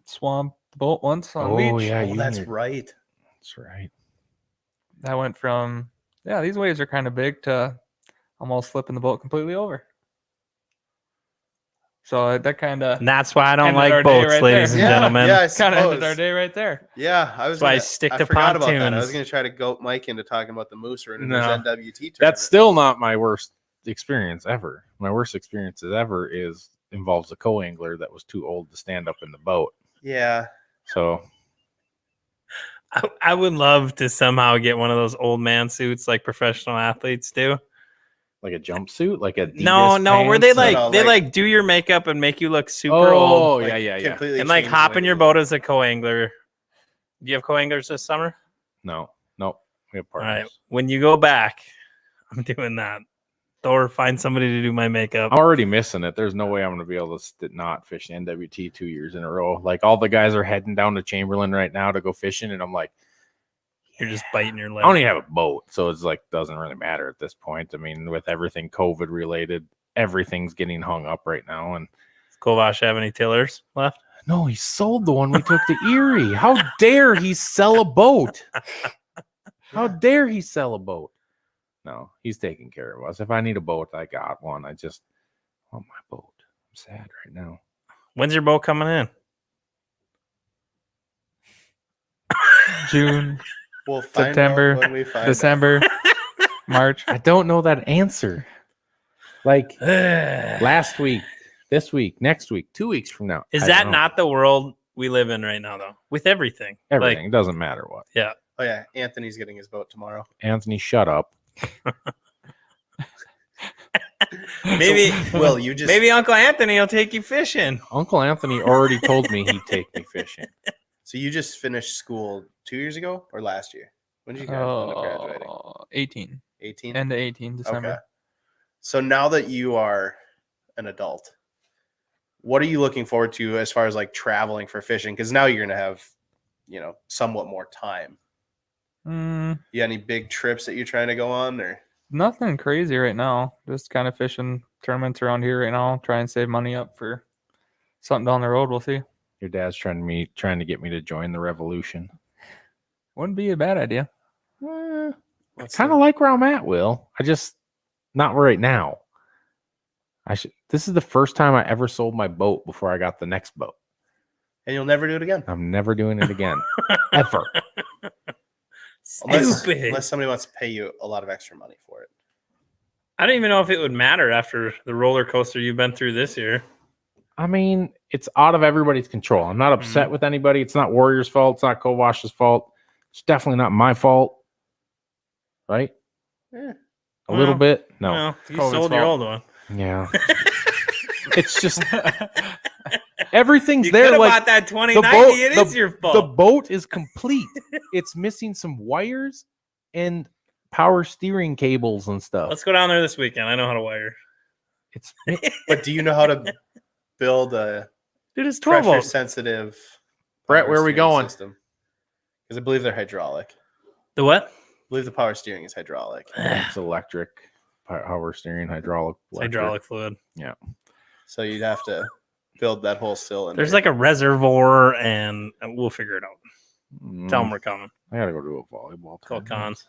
Swamp boat once on Oh, Leech. yeah. Oh, that's right. That's right. That went from these waves are kind of big to almost flipping the boat completely over. So that kind of And that's why I don't Ended our like day boats, right ladies there. and Yeah, gentlemen. yeah, I kind of ended suppose. our day right there. Yeah, I was. That's why I gonna- stick I to forgot about that. I pontoons. was going to try to goat Mike into talking about the moose ruining No. his NWT tournament. That's still not my worst experience ever. My worst experiences ever involves a co-angler that was too old to stand up in the boat. Yeah. So I would love to somehow get one of those old man suits like professional athletes do. like a jumpsuit, like a No, where they No, no, they like- do your makeup and make you look super old Oh, yeah. Completely and like changed hop the in way your you boat look. as a co-angler. Do you have co-anglers this summer? No, we have All partners. right. When you go back, I'm doing that. Or find somebody to do my makeup. I'm already missing it. There's no way I'm going to be able to not fish the NWT 2 years in a row. Like all the guys are heading down to Chamberlain right now to go fishing, and I'm like, You're just biting your I lip. don't even have a boat, so it's like doesn't really matter at this point. I mean, with everything COVID related, everything's getting hung up right now, and Kovash have any tillers left? No, he sold the one we took to Erie. How dare he sell a boat? How dare he sell a boat? No, he's taking care of us. If I need a boat, I got one. I just want my boat. I'm sad right now. When's your boat coming in? June, We'll find September, out when we find December, March. I don't know that answer. Like last week, this week, next week, 2 weeks from now. Is I that don't know. not the world we live in right now, though? With everything. Everything? Doesn't matter what. Yeah. Oh yeah, Anthony's getting his boat tomorrow. Anthony, shut up. Maybe Will, you just maybe Uncle Anthony will take you fishing. Uncle Anthony already told me he'd take me fishing. So you just finished school 2 years ago or last year? When did you end up graduating? 18. 18. End of 18, December. Okay. So now that you are an adult, what are you looking forward to as far as like traveling for fishing? Because now you're gonna have, somewhat more time. You got any big trips that you're trying to go on, or? Nothing crazy right now. Just kind of fishing tournaments around here right now. Try and save money up for something down the road. We'll see. Your dad's trying to get me to join the revolution. Wouldn't be a bad idea. I kind of like where I'm at, Will. I just not right now. This is the first time I ever sold my boat before I got the next boat. And you'll never do it again. I'm never doing it again. Ever. Unless somebody wants to pay you a lot of extra money for it. I don't even know if it would matter after the roller coaster you've been through this year. I mean, it's out of everybody's control. I'm not upset with anybody. It's not Warriors' fault. It's not Kovash's fault. It's definitely not my fault. Right? A little bit. No. Well, you COVID's sold your fault. old one. Yeah. It's just everything's You there. could have Like bought that 2090. It is your fault. the boat is complete. It's missing some wires and power steering cables and stuff. Let's go down there this weekend. I know how to wire. It's But do you know how to build a Dude, it's 12 pressure volts. sensitive Brett, where are we going? Because I believe they're hydraulic. The what? I believe the power steering is hydraulic. It's electric. Power steering, hydraulic. It's electric. hydraulic fluid. So you'd have to build that whole cylinder. There's like a reservoir, and we'll figure it out. Tell them we're coming. I gotta go do a volleyball. Call cons.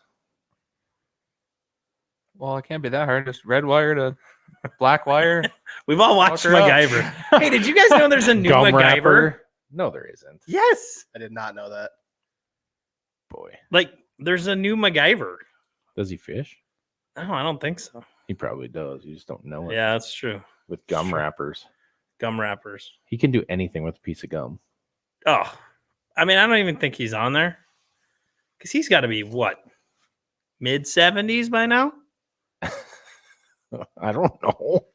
Well, it can't be that hard. Just red wire to black wire. We've all watched Fuck her up. MacGyver. Hey, did you guys know there's a new Gum MacGyver? wrapper? No, there isn't. Yes. I did not know that. Boy, Like, there's a new MacGyver. does he fish? No, I don't think so. He probably does. You just don't know it. Yeah, that's true. With gum Sure. wrappers, Gum wrappers. he can do anything with a piece of gum. Oh, I mean, I don't even think he's on there because he's got to be what, mid 70s by now? I don't know.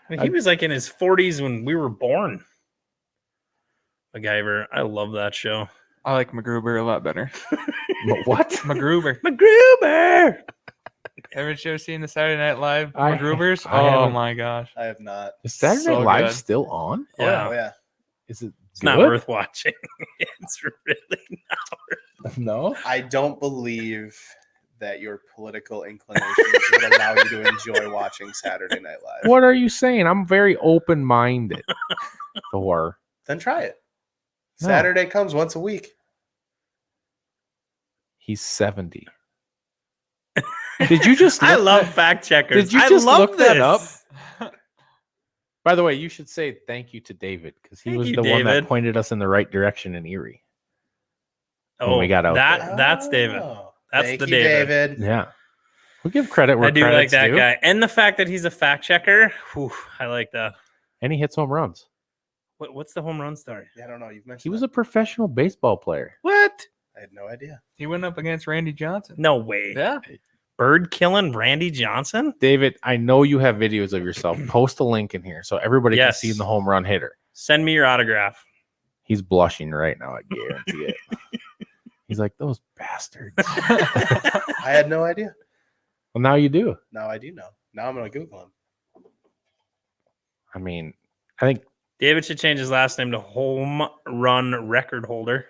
I mean, he was like in his 40s when we were born. MacGyver. I love that show. I like MacGruber a lot better. What? MacGruber. MacGruber. Ever seen the Saturday Night Live I- MacGrubers? I Oh haven't. my gosh. I have not. Is Saturday So Night Live good. still on? Yeah, Oh, yeah. Is it? it's not worth watching. It's really No. I don't believe that your political inclinations would allow you to enjoy watching Saturday Night Live. What are you saying? I'm very open-minded. Thor. Then try it. No. Saturday comes once a week. He's 70. Did you just? I look love that- fact checkers. Did you I just love look that up? this. By the way, you should say thank you to David because he Thank was you, the one that David. pointed us in the right direction in Erie. Oh, When we got out that's David. Oh, That's thank the you, David. Yeah. We'll give credit where I do like credit's that due. guy. And the fact that he's a fact checker. Whew, I like that. And he hits home runs. What's the home run story? Yeah, I don't know. You've mentioned He was that. a professional baseball player. What? I had no idea. He went up against Randy Johnson. No way. Yeah. Bird killing Randy Johnson? David, I know you have videos of yourself. Post a link in here so everybody Yes. can see the home run hitter. Send me your autograph. He's blushing right now. I guarantee it. He's like, those bastards. I had no idea. Well, now you do. Now I do know. Now I'm going to Google him. I mean, I think David should change his last name to home run record holder.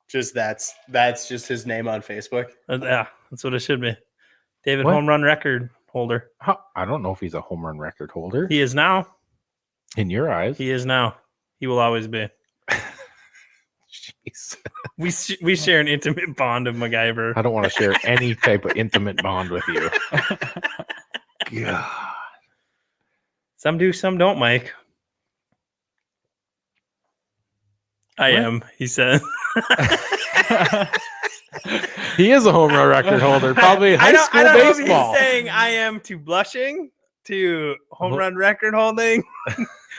Just that's just his name on Facebook. Yeah, that's what it should be. David What? home run record holder. I don't know if he's a home run record holder. He is now. In your eyes. He is now. He will always be. Jeez. We share an intimate bond of MacGyver. I don't want to share any type of intimate bond with you. God. Some do, some don't, Mike. I am, he says. He is a home run record holder, probably high school I don't know if baseball. he's saying I am to blushing, to home run record holding,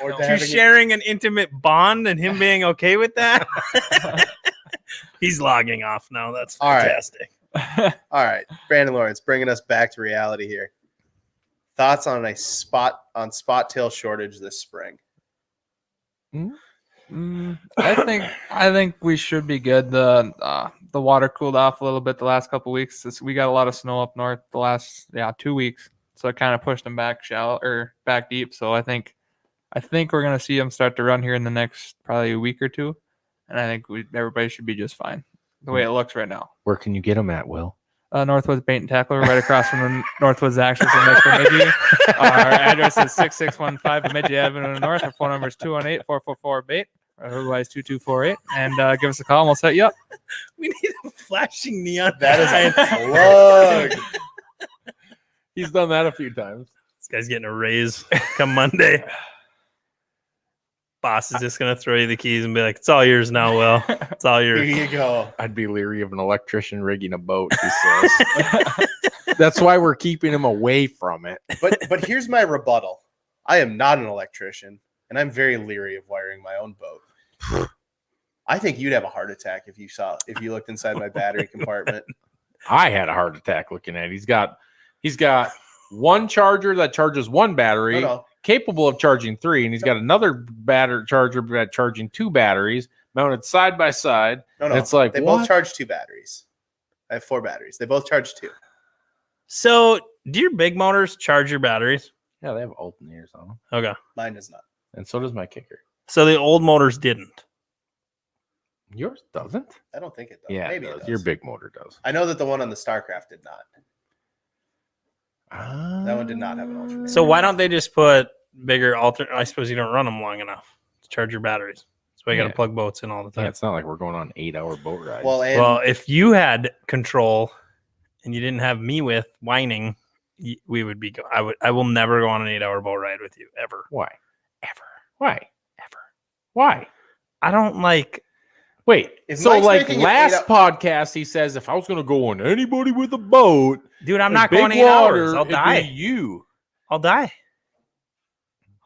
Or to sharing an intimate bond and him being okay with that. He's logging off now. That's All right. fantastic. All right, Brandon Lawrence, bringing us back to reality here. Thoughts on spot tail shortage this spring? I think we should be good. The water cooled off a little bit the last couple weeks. We got a lot of snow up north the last 2 weeks, so it kind of pushed them back shallow or back deep. So I think we're gonna see them start to run here in the next probably a week or two, and I think everybody should be just fine the way it looks right now. Where can you get them at, Will? Northwoods Bait and Tackle, right across from the Northwoods Access in next Bemidji. Our address is 6615 Bemidji Avenue North. Our phone number is 218-444-BAIT, or otherwise 2248. And give us a call and we'll set you up. We need a flashing neon. That is sign. a plug. He's done that a few times. This guy's getting a raise come Monday. Boss is just gonna throw you the keys and be like, "It's all yours now, Will. It's all Here yours." you go. I'd be leery of an electrician rigging a boat, he says. That's why we're keeping him away from it. But here's my rebuttal. I am not an electrician, and I'm very leery of wiring my own boat. I think you'd have a heart attack if you looked inside my battery compartment. I had a heart attack looking at it. He's got one charger that charges one battery, No. capable of charging 3, and he's got another battery charger that charging 2 batteries mounted side by side. No. It's like, they what? both charge 2 batteries. I have 4 batteries. They both charge 2. So, do your big motors charge your batteries? Yeah, they have alternators on them, Okay. Mine does not. and so does my kicker. So the old motors didn't. Yours doesn't. I don't think it does. Yeah, Maybe it it does. does. Your big motor does. I know that the one on the StarCraft did not. That one did not have an alternator. So why don't they just put bigger I suppose you don't run them long enough to charge your batteries. That's why you got Yeah. to plug boats in all the Yeah, time. it's not like we're going on 8-hour boat rides. Well, and Well, if you had control and you didn't have me with whining, we would be. I will never go on an 8-hour boat ride with you ever. why? Ever. Why? Ever. Why? I don't like. Wait. If So, Mike's like making an last podcast, he says if I was going to go on anybody with a boat, Dude, I'm and not big going 8 water, hours. I'll it'd be die. you. I'll die.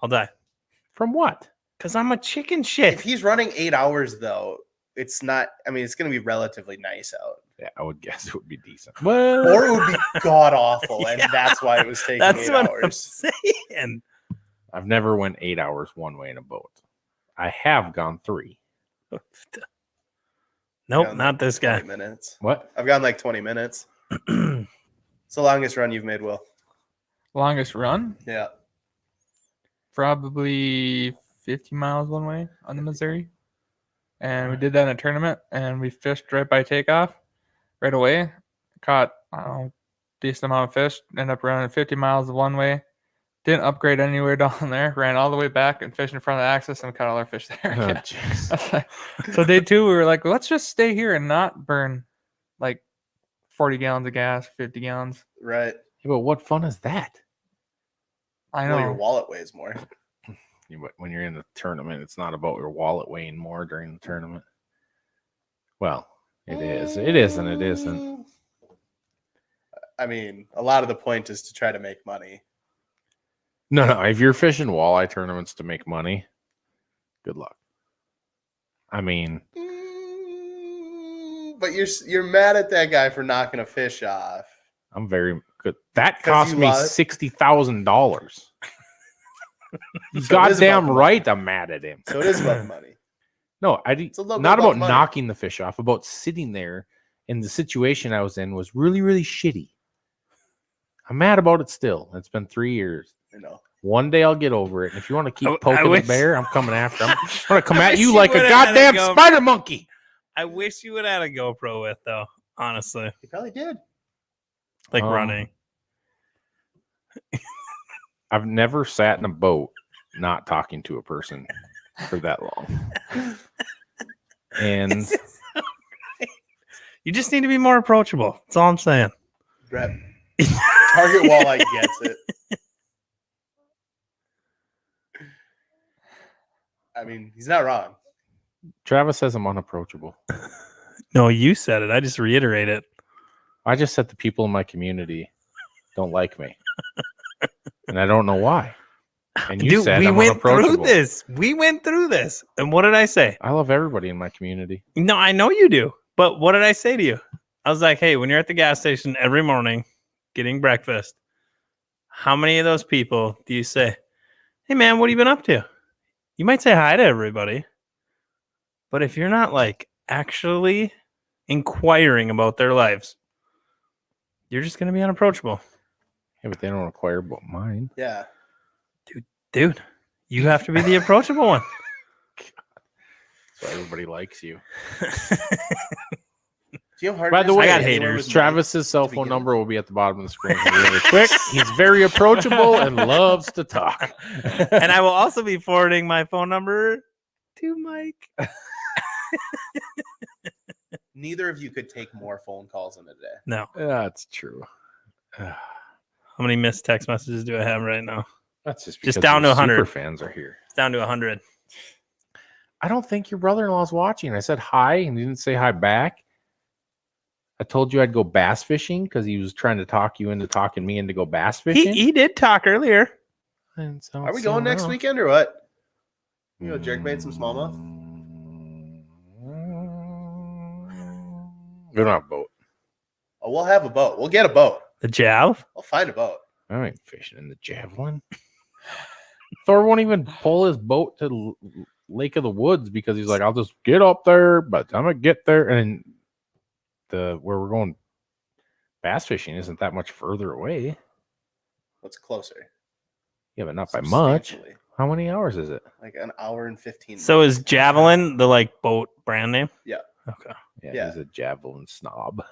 I'll die. From what? Because I'm a chicken if shit. he's running 8 hours, though, it's not. I mean, it's going to be relatively nice out, Yeah, I would guess it would be decent. Well, or it would be god awful, and Yeah. that's why it was taking That's 8 what I'm hours. saying. I've never went 8 hours one way in a boat. I have gone 3. Nope, Gone not this guy. 20 minutes. What? I've gone like 20 minutes. It's the longest run you've made, Will. Longest run? Yeah. Probably 50 miles one way on the Missouri. And we did that in a tournament, and we fished right by takeoff right away. Caught, I don't know, decent amount of fish. Ended up running 50 miles one way. Didn't upgrade anywhere down there. Ran all the way back and fished in front of the axis and caught all our fish there. Oh, Yeah. jeez. So day 2, we were like, let's just stay here and not burn like 40 gallons of gas, 50 gallons. Right. Yeah, but what fun is that? I Well, know. your wallet weighs more. When you're in the tournament, it's not about your wallet weighing more during the tournament. Well, it is. It is and it isn't. I mean, a lot of the point is to try to make money. No. If you're fishing walleye tournaments to make money, good luck. I mean, But you're mad at that guy for knocking a fish off. I'm very good. That 'Cause cost you me lost? $60,000. So it is Goddamn about the right, I'm mad at him. So it is about money. No, a little bit not about about money. knocking the fish off, about sitting there, and the situation I was in was really, really shitty. I'm mad about it still. It's been 3 years. You know. One day I'll get over it. And if you want to keep I poking wish- the bear, I'm coming after him. I'm going to come I at wish you you like a would've had goddamn it go- spider monkey. I wish you would have had a GoPro with though. Honestly, He probably did. like Um, running. I've never sat in a boat not talking to a person for that long. And You just need to be more approachable. That's all I'm saying. Brett, Target Walleye gets it. I mean, he's not wrong. Travis says I'm unapproachable. No, you said it. I just reiterate it. I just said the people in my community don't like me. And I don't know why. And you said I'm unapproachable. We went through this. And what did I say? I love everybody in my community. No, I know you do. But what did I say to you? I was like, hey, when you're at the gas station every morning getting breakfast, how many of those people do you say, hey, man, what have you been up to? You might say hi to everybody. But if you're not like actually inquiring about their lives, you're just going to be unapproachable. Yeah, but they don't inquire about mine. Yeah. Dude, you have to be the approachable one. So everybody likes you. Do you have hard By the way, I got anyone haters. with Mike? Travis's cell to phone begin number will be at the bottom of the screen really quick. He's very approachable and loves to talk. And I will also be forwarding my phone number to Mike. Neither of you could take more phone calls in a day. No. That's true. How many missed text messages do I have right now? That's just Just because down to your 100. super fans are here. It's down to 100. I don't think your brother-in-law's watching. I said hi and he didn't say hi back. I told you I'd go bass fishing because he was trying to talk you into talking me into go bass fishing. He did talk earlier. And so Are we it's going so next now. weekend or what? You go jerkbait some smallmouth? We don't have a boat. Oh, we'll have a boat. We'll get a boat. The Jav? I'll find a boat. I ain't fishing in the javelin. Thor won't even pull his boat to Lake of the Woods because he's like, I'll just get up there. By the time I get there, and where we're going bass fishing isn't that much further away. What's closer? Yeah, but not by much. Substantially. How many hours is it? Like an hour and 15 So minutes. is Javelin the like boat brand name? Yeah. Okay. Yeah. He's a javelin snob.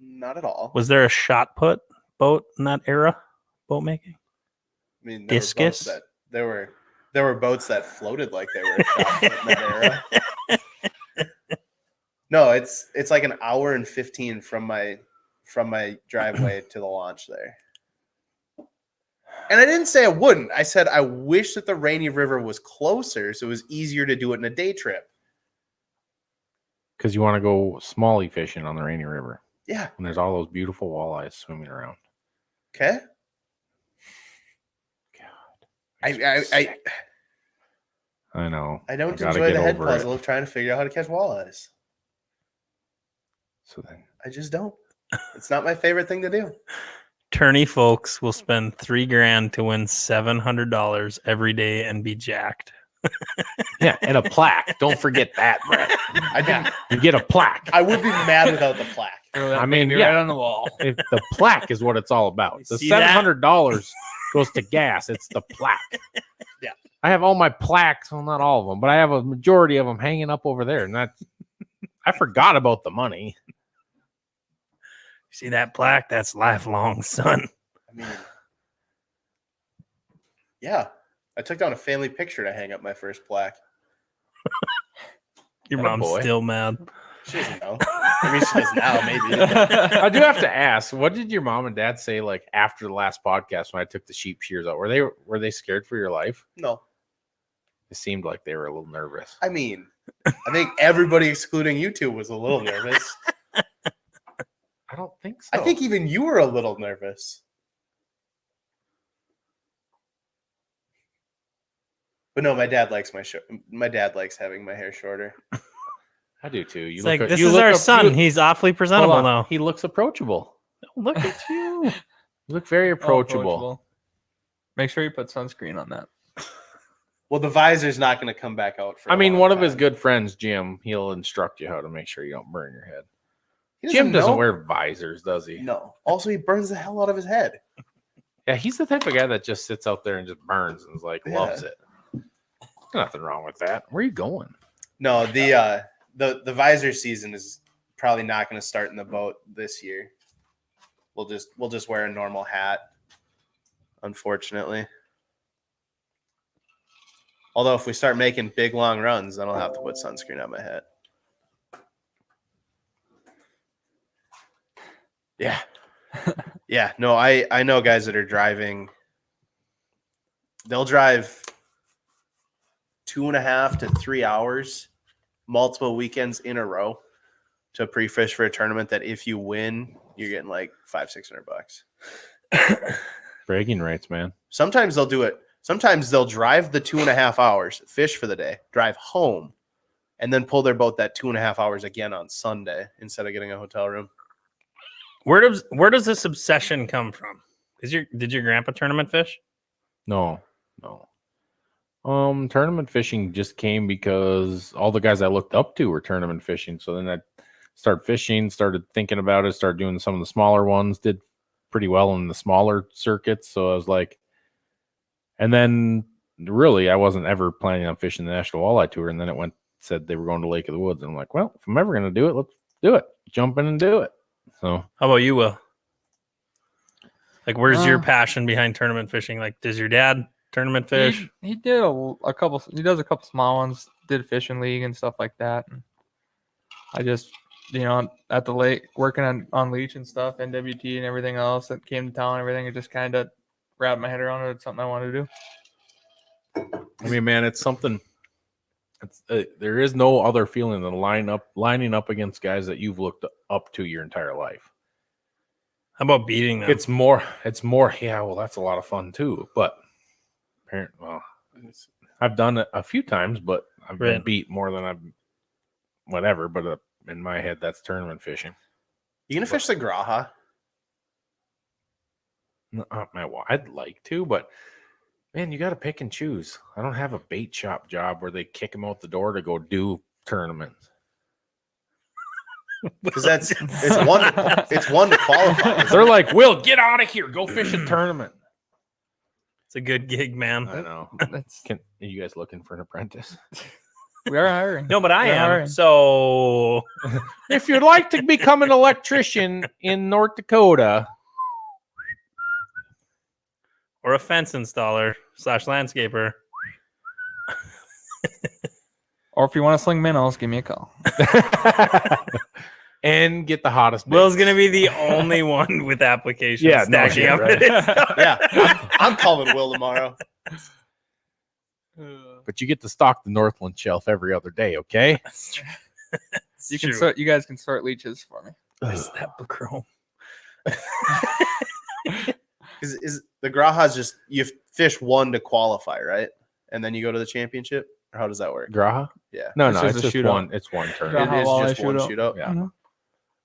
Not at all. Was there a shot put boat in that era? Boat making? I mean, there were boats Discus? that there were boats that floated like they were a shot put in that era. No, it's like an hour and 15 from my driveway to the launch there. And I didn't say I wouldn't. I said I wish that the Rainy River was closer so it was easier to do it in a day trip. Because you want to go smallie fishing on the Rainy River. Yeah. And there's all those beautiful walleyes swimming around. Okay. God. I know. I don't gotta enjoy get the head over puzzle it. of trying to figure out how to catch walleyes. So then, I just don't. It's not my favorite thing to do. Tourney folks will spend $3,000 to win $700 every day and be jacked. yeah, and a plaque. Don't forget that, Brett. I didn't. You get a plaque. I would be mad without the plaque. I mean, Right yeah, on the wall. if the plaque is what it's all about. The See that? $700 goes to gas. It's the plaque. Yeah. I have all my plaques. Well, not all of them, but I have a majority of them hanging up over there. And that's, I forgot about the money. See that plaque? That's lifelong, son. I mean, yeah. I took down a family picture to hang up my first plaque. Your Atta mom's boy. still mad. She doesn't know. I mean, she does now, maybe. I do have to ask, what did your mom and dad say like after the last podcast when I took the sheep shears out? Were they scared for your life? No. It seemed like they were a little nervous. I mean, I think everybody excluding you two was a little nervous. I don't think so. I think even you were a little nervous. But no, my dad likes my dad likes having my hair shorter. I do too. You It's like, at- this you is look our up- son. you- He's awfully hold presentable on. now. He looks approachable. Look at you. You look very approachable. Make sure you put sunscreen on that. Well, the visor's not going to come back out for. I mean, a long one of his time. good friends, Jim, he'll instruct you how to make sure you don't burn your head. He Jim doesn't know. wear visors, does he? No. Also, he burns the hell out of his head. Yeah, he's the type of guy that just sits out there and just burns and is like loves Yeah. it. Nothing wrong with that. Where are you going? No, the visor season is probably not going to start in the boat this year. We'll just wear a normal hat. unfortunately. Although if we start making big long runs, then I'll have to put sunscreen on my head. Yeah. Yeah. No, I know guys that are driving. They'll drive 2.5 to 3 hours, multiple weekends in a row to pre-fish for a tournament that if you win, you're getting like $500-600. Bragging rights, man. Sometimes they'll do it. Sometimes they'll drive the 2.5 hours, fish for the day, drive home, and then pull their boat that 2.5 hours again on Sunday instead of getting a hotel room. Where does this obsession come from? Did your grandpa tournament fish? No. Tournament fishing just came because all the guys I looked up to were tournament fishing. So then I started fishing, started thinking about it, started doing some of the smaller ones, did pretty well in the smaller circuits. So I was like, and then really I wasn't ever planning on fishing the National Walleye Tour. And then it said they were going to Lake of the Woods. And I'm like, well, if I'm ever going to do it, let's do it. Jump in and do it. So how about you, Will? Like, where's your passion behind tournament fishing? Like, does your dad tournament fish? He did a couple. He does a couple small ones. Did fishing league and stuff like that. And I just, at the lake working on leech and stuff, NWT and everything else that came to town and everything. It just kind of wrapped my head around it. It's something I want to do. I mean, man, it's something. There is no other feeling than lining up against guys that you've looked up to your entire life. How about beating them? It's more. Yeah, well, that's a lot of fun too. But I've done it a few times, but I've been beat more than I've whatever. But in my head, that's tournament fishing. You gonna fish the Graha? I'd like to, but man, you got to pick and choose. I don't have a bait shop job where they kick them out the door to go do tournaments. Because it's one to qualify. They're like, Will, get out of here. Go fish a tournament. It's a good gig, man. I know. Are you guys looking for an apprentice? We are hiring. No, but I am. So if you'd like to become an electrician in North Dakota or a fence installer / landscaper, or if you want to sling minnows, give me a call. and get the hottest. Will's going to be the only one with applications. Yeah, stacking up. right? Yeah, I'm calling Will tomorrow. But you get to stock the Northland shelf every other day, okay? You guys can sort leeches for me. Is that Chrome? Is the Graha's just you fish one to qualify, right? And then you go to the championship? Or how does that work? Graha? Yeah. No, It's it's just just a shootout. one. It's one tournament. It is Walleye just one shootout. Yeah. Mhm.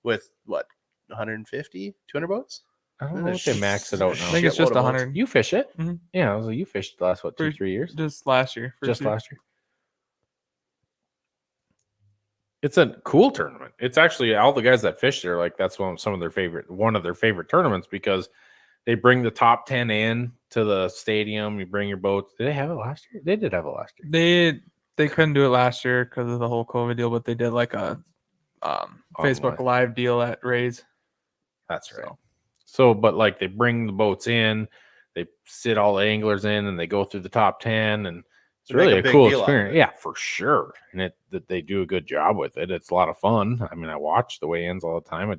With what? 150, 200 boats? I don't know if they max it out now. I think it's just Shitload of 100. You fish it? Mhm. Yeah, I was like, you fished the last 2-3 years? Just last year. Just last year. It's a cool tournament. It's actually all the guys that fish there, like that's one of their favorite tournaments because they bring the top 10 in to the stadium. You bring your boats. Did they have it last year? They did have it last year. They couldn't do it last year because of the whole COVID deal, but they did like a Facebook Live deal at Ray's. That's right. So, but like they bring the boats in, they sit all the anglers in, and they go through the top 10, and it's They make really a a big cool deal out of experience. it. Yeah, for sure. And that they do a good job with it. It's a lot of fun. I mean, I watch the weigh-ins all the time.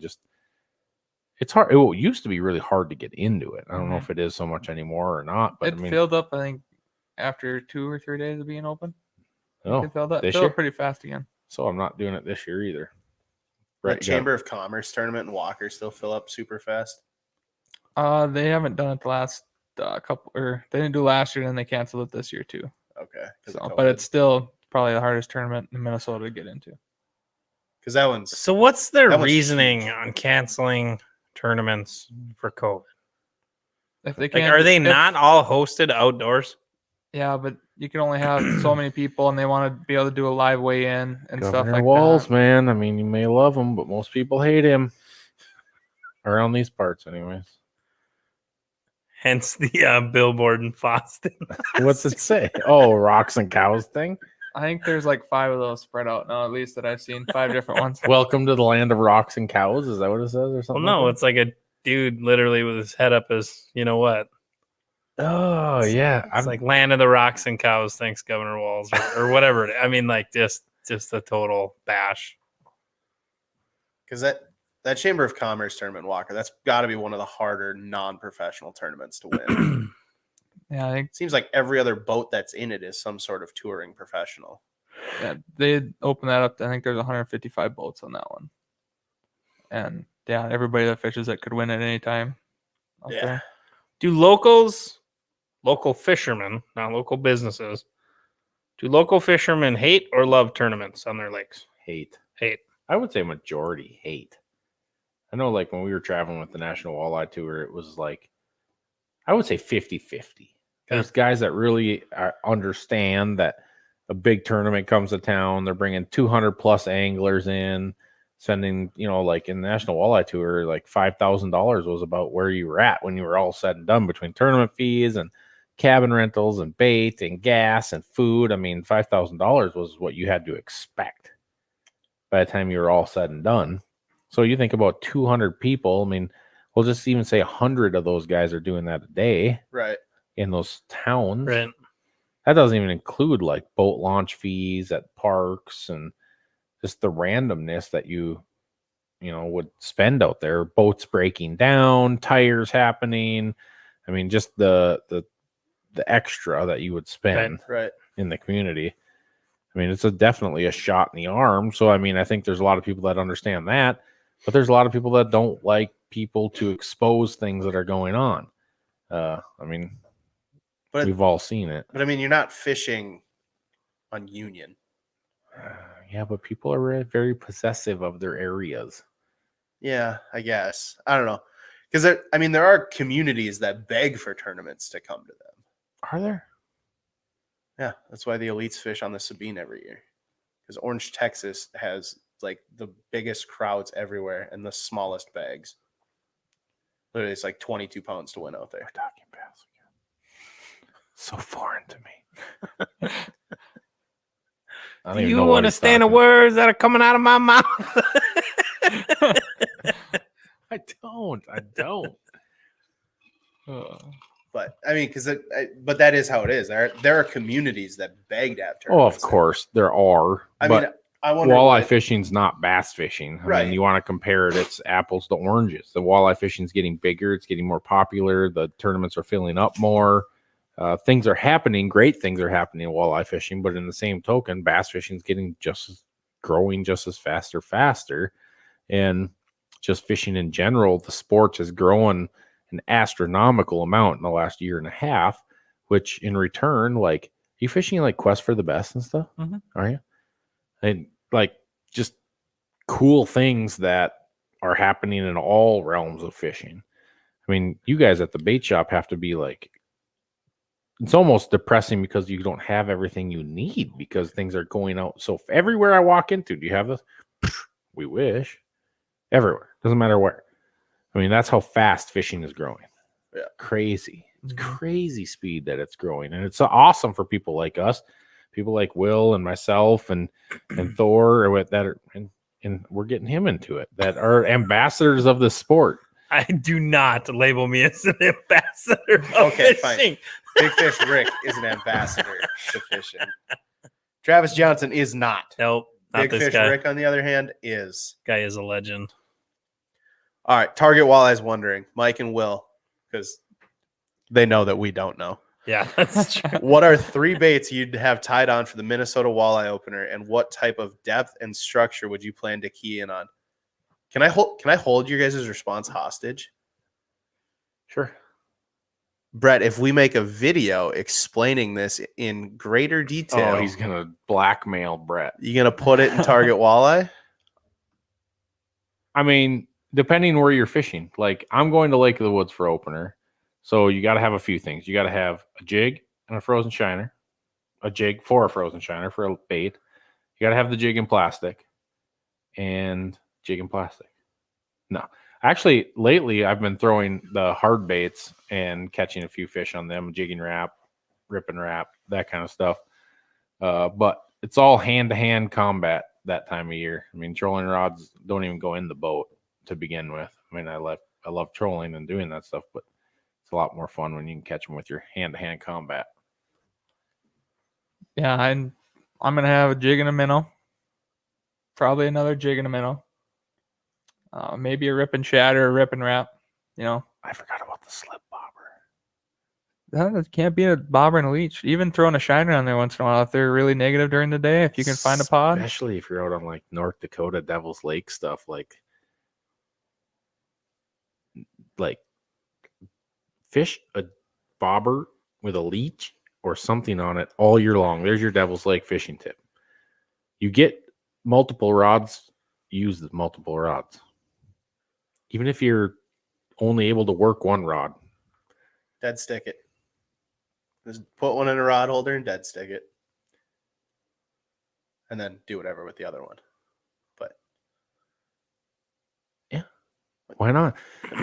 It's hard. It used to be really hard to get into it. I don't know if it is so much anymore or not. But It filled up, I think, after 2 or 3 days of being open. It filled up pretty fast again. So I'm not doing it this year either. The Chamber of Commerce tournament in Walker still fill up super fast. They haven't done it the last couple, or they didn't do last year, and then they canceled it this year too. Okay. So, but it's still probably the hardest tournament in Minnesota to get into. Because that one's So what's their That one's reasoning huge. on canceling tournaments for COVID? If they Like, can't, are they not all hosted outdoors? Yeah, but you can only have so many people, and they want to be able to do a live weigh-in and stuff Governor like Walls, that. man. I mean, you may love him, but most people hate him around these parts, anyways. Hence the billboard in Boston. What's it say? Oh, rocks and cows thing. I think there's like 5 of those spread out now, at least that I've seen. 5 different ones. Welcome to the land of rocks and cows. Is that what it says, or Well, something? no, like it's like a dude literally with his head up as you know what. Oh yeah, It's like Land of the Rocks and Cows, thanks Governor Walls, or whatever. I mean, like just a total bash. Because that Chamber of Commerce tournament, Walker, that's got to be one of the harder non-professional tournaments to win. Yeah, I think Seems like every other boat that's in it is some sort of touring professional. they opened that up. I think there's 155 boats on that one, and yeah, everybody that fishes it could win at any time. Out Yeah. there. Do local fishermen, not local businesses, do local fishermen hate or love tournaments on their lakes? hate. Hate. I would say majority hate. I know, like when we were traveling with the National Walleye Tour, it was like, I would say 50-50. There's guys that really understand that a big tournament comes to town. They're bringing 200 plus anglers in, sending, like in the National Walleye Tour, like $5,000 was about where you were at when you were all said and done between tournament fees and cabin rentals and bait and gas and food. I mean, $5,000 was what you had to expect by the time you were all said and done. So you think about 200 people. I mean, we'll just even say 100 of those guys are doing that a day. Right. In those towns. Right. That doesn't even include like boat launch fees at parks and just the randomness that you would spend out there. Boats breaking down, tires happening. I mean, just the extra that you would spend right. in the community. I mean, it's definitely a shot in the arm. So, I mean, I think there's a lot of people that understand that, but there's a lot of people that don't like people to expose things that are going on. I mean, but we've all seen it. But I mean, you're not fishing on Union. Yeah, but people are very possessive of their areas. Yeah, I guess. I don't know. Because there are communities that beg for tournaments to come to them. Are there? Yeah, that's why the elites fish on the Sabine every year. Because Orange, Texas has like the biggest crowds everywhere and the smallest bags. Literally, it's like 22 pounds to win out there. We're talking bass again. So foreign to me. Do you understand the words that are coming out of my mouth? I don't. But I mean, but that is how it is. There are communities that beg to have Oh, tournaments. of course there are. I mean, I wonder. Walleye fishing's not bass fishing. I Right. mean, you want to compare it, it's apples to oranges. The walleye fishing's getting bigger, it's getting more popular, the tournaments are filling up more. Things are happening, great things are happening in walleye fishing, but in the same token, bass fishing's getting growing just as faster. And just fishing in general, the sport is growing an astronomical amount in the last year and a half, which in return, like, you fishing like Quest for the Best and stuff? Mhm. Are you? And like just cool things that are happening in all realms of fishing. I mean, you guys at the bait shop have to be like, it's almost depressing because you don't have everything you need because things are going out. So everywhere I walk into, do you have this? We wish. Everywhere. Doesn't matter where. I mean, that's how fast fishing is growing. Yeah. Crazy. It's crazy speed that it's growing. And it's awesome for people like us, people like Will and myself and Thor and we're getting him into it, that are ambassadors of the sport. I do not label me as an ambassador of Okay, fishing. fine. Big Fish Rick is an ambassador to fishing. Travis Johnson is not. Nope, not Big this Fish guy. Rick, on the other hand, is. Guy is a legend. All right, Target Walleye's wondering, Mike and Will, because they know that we don't know. Yeah, that's true. What are 3 baits you'd have tied on for the Minnesota Walleye opener, and what type of depth and structure would you plan to key in on? Can I hold your guys' response hostage? Sure. Brett, if we make a video explaining this in greater detail, Oh, he's going to blackmail Brett. you going to put it in Target Walleye? I mean, depending where you're fishing, like I'm going to Lake of the Woods for opener. So you got to have a few things. You got to have a jig and a frozen shiner, a jig for a frozen shiner for a bait. You got to have the jig in plastic and jig in plastic. No, actually lately I've been throwing the hard baits and catching a few fish on them, jigging wrap, ripping wrap, that kind of stuff. But it's all hand-to-hand combat that time of year. I mean, trolling rods don't even go in the boat to begin with. I mean, I love trolling and doing that stuff, but It's a lot more fun when you can catch them with your hand-to-hand combat. Yeah, I'm gonna have a jig and a minnow. Probably another jig and a minnow. Maybe a rip and shatter, a rip and wrap. I forgot about the slip bobber. That can't be a bobber and a leech. Even throwing a shiner on there once in a while if they're really negative during the day. If you can find a pod, especially if you're out on like North Dakota Devil's Lake stuff, like fish a bobber with a leech or something on it all year long. There's your Devil's Lake fishing tip. You get multiple rods, use the multiple rods. Even if you're only able to work one rod. Dead stick it. Just put one in a rod holder and dead stick it. And then do whatever with the other one. But yeah, why not?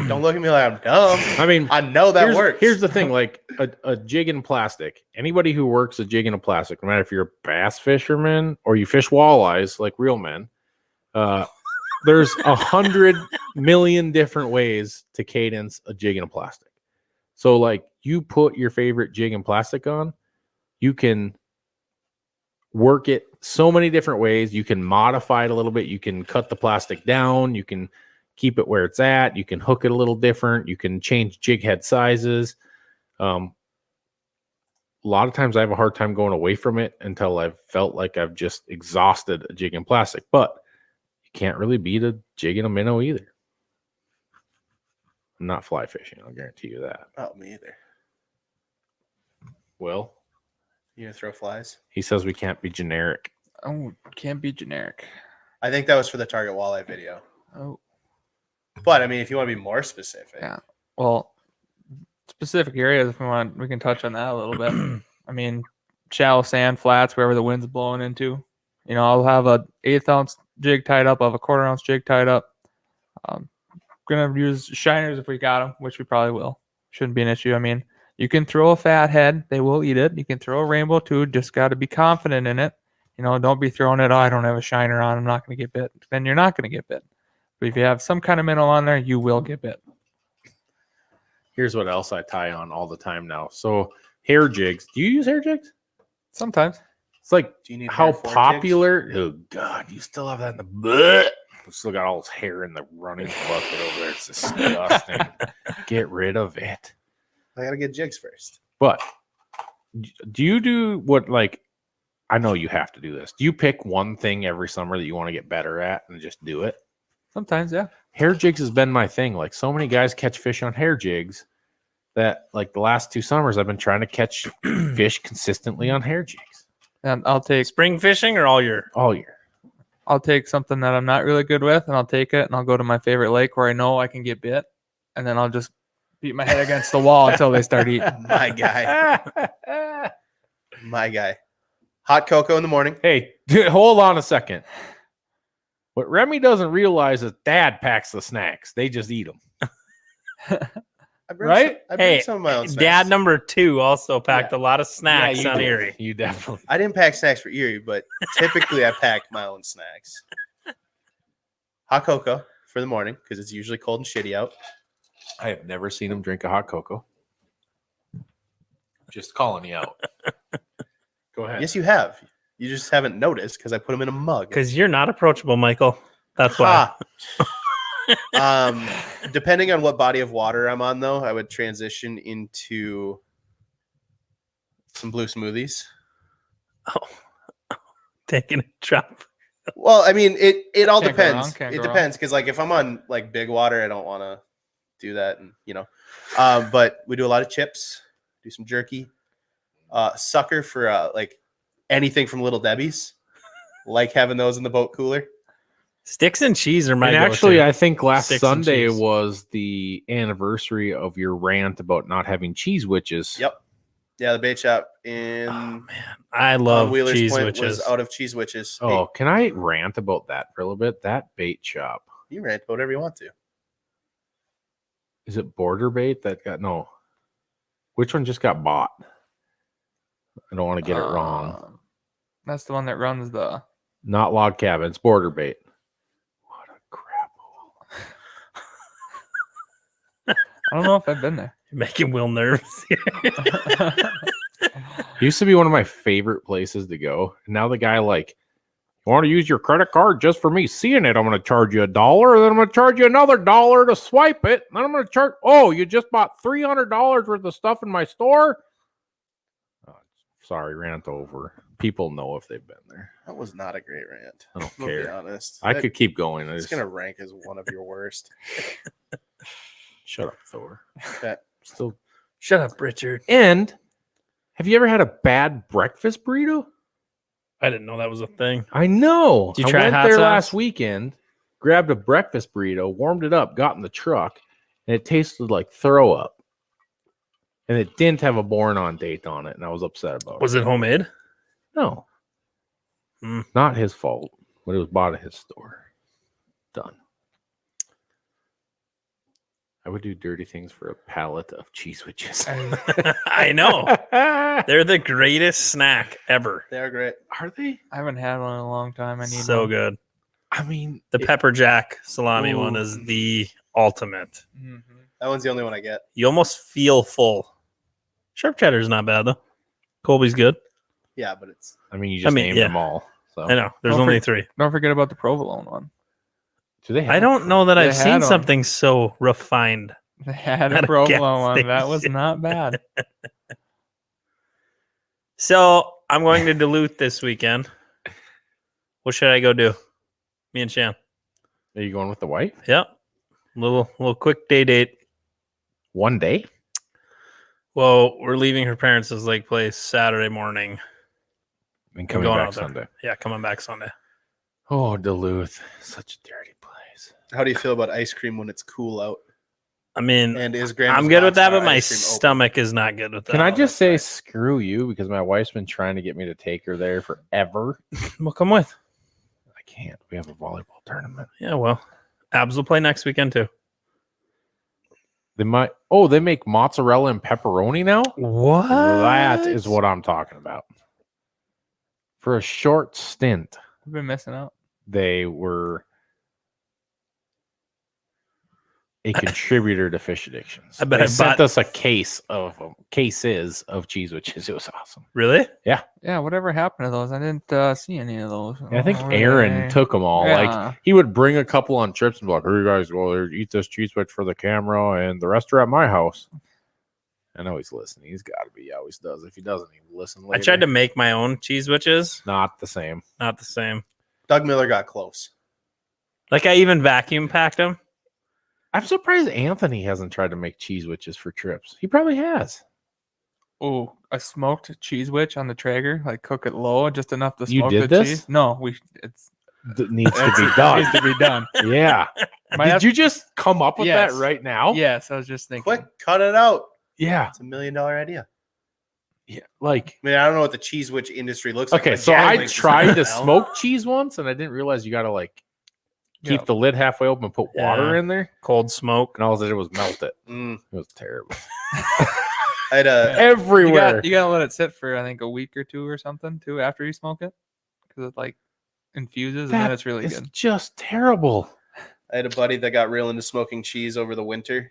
Don't look at me like I'm dumb. I mean, I know that works. Here's the thing, like a jig in plastic. Anybody who works a jig in a plastic, no matter if you're a bass fisherman or you fish walleyes like real men, there's 100 million different ways to cadence a jig in a plastic. So like you put your favorite jig in plastic on, you can work it so many different ways. You can modify it a little bit. You can cut the plastic down. You can keep it where it's at. You can hook it a little different. You can change jig head sizes. A lot of times I have a hard time going away from it until I've felt like I've just exhausted a jig in plastic. But you can't really beat a jig in a minnow either. I'm not fly fishing. I'll guarantee you that. Oh, me either. Will? You gonna throw flies? He says we can't be generic. oh, can't be generic. I think that was for the Target Walleye video. Oh, But I mean, if you want to be more specific, yeah. Well, specific areas, if we want, we can touch on that a little bit. I mean, shallow sand flats, wherever the wind's blowing into. I'll have a 1/8 ounce jig tied up. I'll have a 1/4 ounce jig tied up. Gonna use shiners if we got them, which we probably will. Shouldn't be an issue. I mean, you can throw a fat head; they will eat it. You can throw a rainbow too. Just got to be confident in it. Don't be throwing it. Oh, I don't have a shiner on. I'm not gonna get bit. Then you're not gonna get bit. But if you have some kind of minnow on there, you will get bit. Here's what else I tie on all the time now. So hair jigs. Do you use hair jigs? Sometimes. It's like do you need how hair for popular. Oh God, you still have that in the butt. Still got all his hair in the running bucket over there. It's disgusting. Get rid of it. jigs? I gotta get jigs first. But do you do what, like, I know you have to do this. Do you pick one thing every summer that you want to get better at and just do it? Sometimes, yeah. Hair jigs has been my thing. Like, so many guys catch fish on hair jigs that, like, the last 2 summers I've been trying to catch fish consistently on hair jigs. And I'll take Spring fishing or all year? All year. I'll take something that I'm not really good with, and I'll take it, and I'll go to my favorite lake where I know I can get bit, and then I'll just beat my head against the wall until they start eating. My guy. My guy. Hot cocoa in the morning. Hey, dude, hold on a second. What Remy doesn't realize is Dad packs the snacks. They just eat them. I bring Right? I bring Hey, some of my own Dad snacks. number 2 also packed a lot of snacks you on did. Erie. You definitely. I didn't pack snacks for Erie, but typically I pack my own snacks. Hot cocoa for the morning because it's usually cold and shitty out. I have never seen him drink a hot cocoa. Just calling you out. Go ahead. Yes, you have. You just haven't noticed because I put them in a mug. Because you're not approachable, Michael. That's why. Depending on what body of water I'm on, though, I would transition into some blue smoothies. Taking a drop. Well, I mean, it all Can't go wrong, depends. can't It go wrong. depends because, like, if I'm on like big water, I don't want to do that, and But we do a lot of chips, do some jerky, sucker for like anything from Little Debbie's, like having those in the boat cooler. Sticks and cheese are my And go-to. actually, I think last Sticks and Sunday cheese. was the anniversary of your rant about not having cheese witches. Yep. Yeah, the bait shop in Oh, man. I love Wheeler's cheese Point witches. was out of cheese witches. Hey, Oh, can I rant about that for a little bit? That bait shop. you rant whatever you want to. Is it Border Bait that got no? Which one just got bought? I don't want to get it wrong. That's the one that runs the. Not Log Cabin. It's Border Bait. What a crap hole. I don't know if I've been there. You're making Will nervous. Used to be one of my favorite places to go. Now the guy like, you want to use your credit card just for me seeing it? I'm going to charge you $1, and then I'm going to charge you another $1 to swipe it. Then I'm going to charge. Oh, you just bought $300 worth of stuff in my store. Oh, sorry, rant over. People know if they've been there. That was not a great rant. I don't I'll care. be honest. I could keep going. It's going to rank as one of your worst. Shut up, Thor. Okay. Still. Shut up, Richard. And have you ever had a bad breakfast burrito? I didn't know that was a thing. I know. Did you try I went hot there sauce? last weekend, grabbed a breakfast burrito, warmed it up, got in the truck, and it tasted like throw up. And it didn't have a born-on date on it, and I was upset about Was it homemade? No. Hmm. Not his fault, but it was bought at his store. Done. I would do dirty things for a pallet of cheese witches. I know. They're the greatest snack ever. They are great. Are they? I haven't had one in a long time. I need So one. good. I mean, The pepper jack salami one is the ultimate. Mhm. That one's the only one I get. You almost feel full. Sharp cheddar is not bad though. Colby's good. Yeah, but it's you just named yeah. them all. So I know. There's Don't only for- 3. Don't forget about the provolone one. do they have I don't know that They I've had seen 'em. something so refined. They had At a a provolone gas one. That was station. not bad. So I'm going to Duluth this weekend. What should I go do? Me and Shan. Are you going with the wife? Yep. Little quick date. One day? Well, we're leaving her parents' lake place Saturday morning. And coming going back out there. Sunday. Yeah, coming back Sunday. Oh, Duluth. Such a dirty place. how do you feel about ice cream when it's cool out? I mean, And is Grandma's I'm good with that, Boxcar but my ice cream open? stomach is not good with that. Can I Oh, just that's say right. screw you? Because my wife's been trying to get me to take her there forever. Well, come with. I can't. We have a volleyball tournament. Yeah, well, Abs will play next weekend too. They might. Oh, they make mozzarella and pepperoni now? What? That is what I'm talking about. For a short stint, We've been missing out. they were a contributor to fish addictions. I bet they I sent bought- us a cases of cheese witches. It was awesome. Really? Yeah, whatever happened to those? I didn't see any of those. And I think Oh, Aaron they- took them all. Yeah. Like he would bring a couple on trips and be like, "Here you guys go there, eat this cheese witch for the camera, and the rest are at my house." I know he's listening. He's got to be. He always does. If he doesn't, he will listen later. I tried to make my own cheese witches. Not the same. Not the same. Doug Miller got close. Like I even vacuum packed them. I'm surprised Anthony hasn't tried to make cheese witches for trips. He probably has. Oh, a smoked cheese witch on the Traeger, like cook it low, just enough to You smoke did the this? cheese. No, it's That needs to be it done. needs to be done. Yeah. Might Did have- you just come up with Yes. that right now? Yes, I was just thinking. Quick, cut it out. Yeah. It's $1 million idea. Yeah. Like, I mean, I don't know what the cheese witch industry looks like. okay, but so I generally tried to speaking, smoke cheese once, and I didn't realize you got to like keep Yeah. the lid halfway open and put water Yeah. in there. Cold smoke. And all I did was melt it. Mm, It was terrible. I had a Everywhere. You gotta let it sit for I think a week or two or something too after you smoke it, because it like infuses and then That it's really It's good. just terrible. I had a buddy that got real into smoking cheese over the winter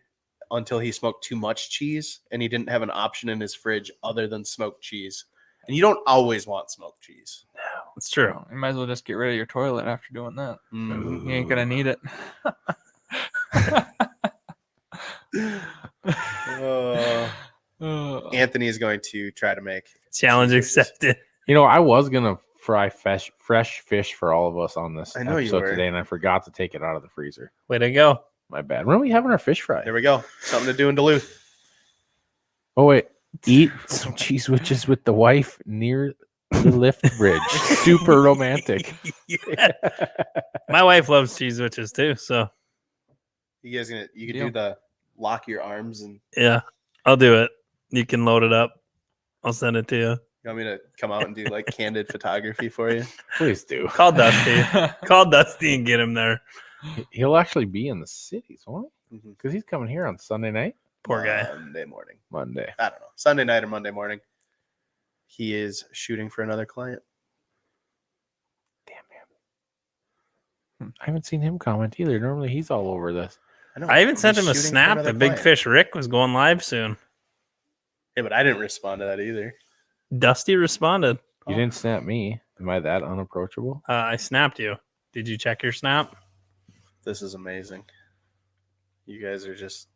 until he smoked too much cheese and he didn't have an option in his fridge other than smoked cheese. And you don't always want smoked cheese. It's true. You might as well just get rid of your toilet after doing that. Mm. You ain't gonna need it. Anthony is going to try to make Challenge cheese witches. accepted. You know, I was gonna fry fresh fish for all of us on this I know you episode were. today, and I forgot to take it out of the freezer. Way to go. My bad. When are we having our fish fry? There we go. Something to do in Duluth. Oh wait, eat some cheese witches with the wife near the lift bridge. Super romantic. Yeah. My wife loves cheese witches too. So You guys gonna you can Deal. do the lock your arms and yeah, I'll do it. You can load it up. I'll send it to you. you want me to come out and do like candid photography for you? Please do. Call Dusty. Call Dusty and get him there. He'll actually be in the cities, won't he? Mhm. Because he's coming here on Sunday night, Poor guy. Monday morning. Monday. I don't know. Sunday night or Monday morning. He is shooting for another client. Damn him. I haven't seen him comment either. Normally he's all over this. know. I even I'm sent just him a shooting for snap another that Big client. Fish Rick was going live soon. Yeah, but I didn't respond to that either. Dusty responded. You didn't snap me. Am I that unapproachable? I snapped you. Did you check your snap? This is amazing. You guys are just.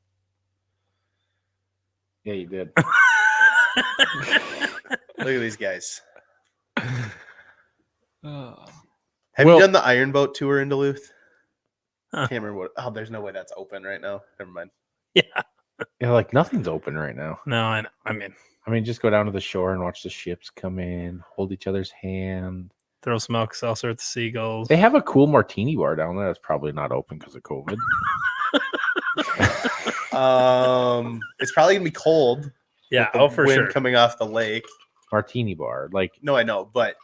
Yeah, you did. Look at these guys. Oh. Have you done the Iron Boat tour in Duluth? Huh. Can't remember what. Oh, there's no way that's open right now. Never mind. Yeah. Yeah, like nothing's open right now. No, I know. I mean, just go down to the shore and watch the ships come in, hold each other's hand. throw some Alka-Seltzer at the seagulls. They have a cool martini bar down there that's probably not open because of COVID. It's probably gonna be cold. Yeah, with the for wind sure. coming off the lake. Martini bar. Like, No, I know, but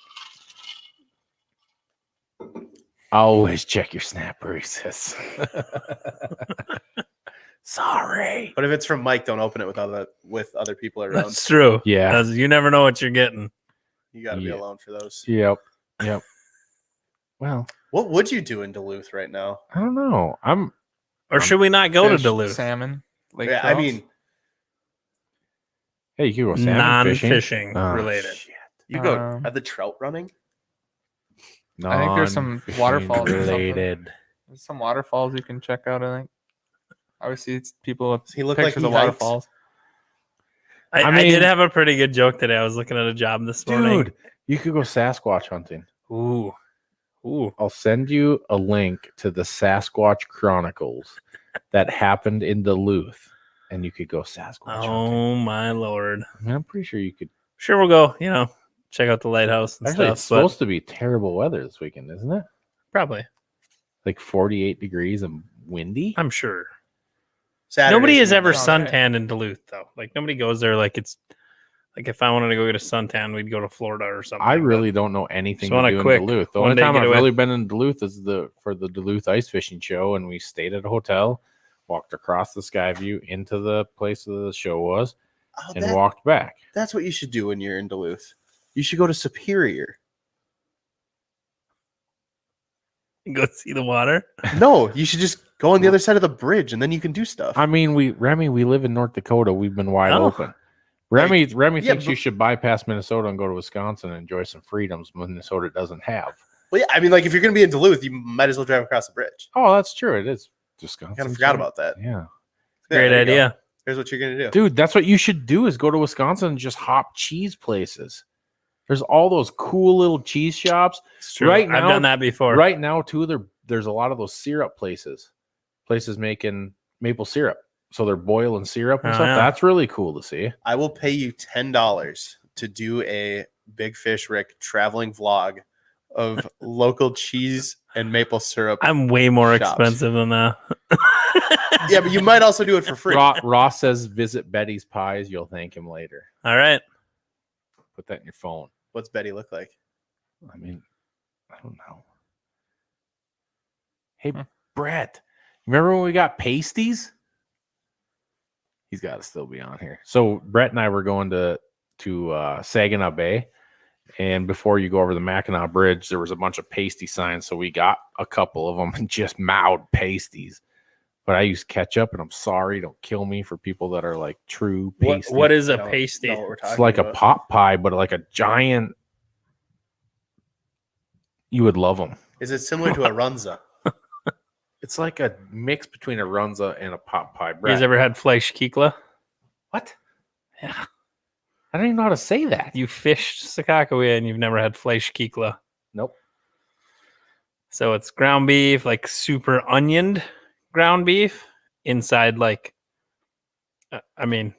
always check your snap, Reese's. Sorry. if it's from Mike, don't open it with other people around. That's true. Yeah. You never know what you're getting. You got to be Yeah. alone for those. Yep. Well, What would you do in Duluth right now? I don't know. Or should we not go to Fish, Duluth? Salmon. Lake Yeah, I trout. mean, Hey, you can go salmon fishing. Non-fishing Oh, related. shit. you go. Um, Are the trout running? I think there's some Non-fishing waterfalls or something. related. There's some waterfalls you can check out, I think. Obviously, it's people with Does he look like pictures he of hikes? waterfalls. I I mean- did have a pretty good joke today. I was looking at a job this morning. Dude, you could go Sasquatch hunting. Ooh. I'll send you a link to the Sasquatch Chronicles that happened in Duluth, and you could go Sasquatch hunting. Oh my lord. I mean, I'm pretty sure you could. Sure, we'll go. Check out the lighthouse and Actually, stuff. it's But supposed to be terrible weather this weekend, isn't it? probably, Like 48 degrees and windy. I'm sure. Saturdays Nobody has and ever Sunday. suntanned in Duluth though. Like nobody goes there. Like it's like if I wanted to go get a suntan, we'd go to Florida or something. I but- really don't know anything So on to a do quick in Duluth. The one only day time I've getaway. really been in Duluth is for the Duluth ice fishing show, and we stayed at a hotel, walked across the Skyview into the place where the show was, Oh, and walked back. that's what you should do when you're in Duluth. You should go to Superior. go see the water. No, you should just go on the other side of the bridge, and then you can do stuff. I mean, we live in North Dakota. We've been wide Oh. open. Remy yeah, thinks you but- should bypass Minnesota and go to Wisconsin and enjoy some freedoms Minnesota doesn't have. Well, yeah, I mean, like if you're going to be in Duluth, you might as well drive across the bridge. Oh, that's true. It is Wisconsin. I kind of forgot about that. Yeah. Yeah, Great there you go. idea. Here's what you're going to do. Dude, that's what you should do is go to Wisconsin and just hop cheese places. There's all those cool little cheese shops. It's true. Right I've now- done that before. Right now, too, there's a lot of those syrup places making maple syrup. So they're boiling syrup and Oh, stuff. yeah. That's really cool to see. I will pay you $10 to do a Big Fish Rick traveling vlog of local cheese and maple syrup. I'm way more Shops. expensive than that. Yeah, but you might also do it for free. Ross says visit Betty's Pies. You'll thank him later. All right. Put that in your phone. What's Betty look like? I mean, I don't know. Hey, Brett, remember when we got pasties? He's got to still be on here. So Brett and I were going to Saginaw Bay, and before you go over the Mackinac Bridge, there was a bunch of pasty signs. So we got a couple of them and just mouthed pasties. But I use ketchup, and I'm sorry, don't kill me for people that are like true pasty. What is a Don't pasty? know what we're It's talking like a about. pot pie, but like a giant. You would love them. Is it similar to a runza? It's like a mix between a runza and a pot pie. You Brett. guys ever had Fleischkekle? What? Yeah. I don't even know how to say that. You fished Sakakawea and you've never had Fleischkekle. Nope. So it's ground beef, like super onioned ground beef inside, like, I mean,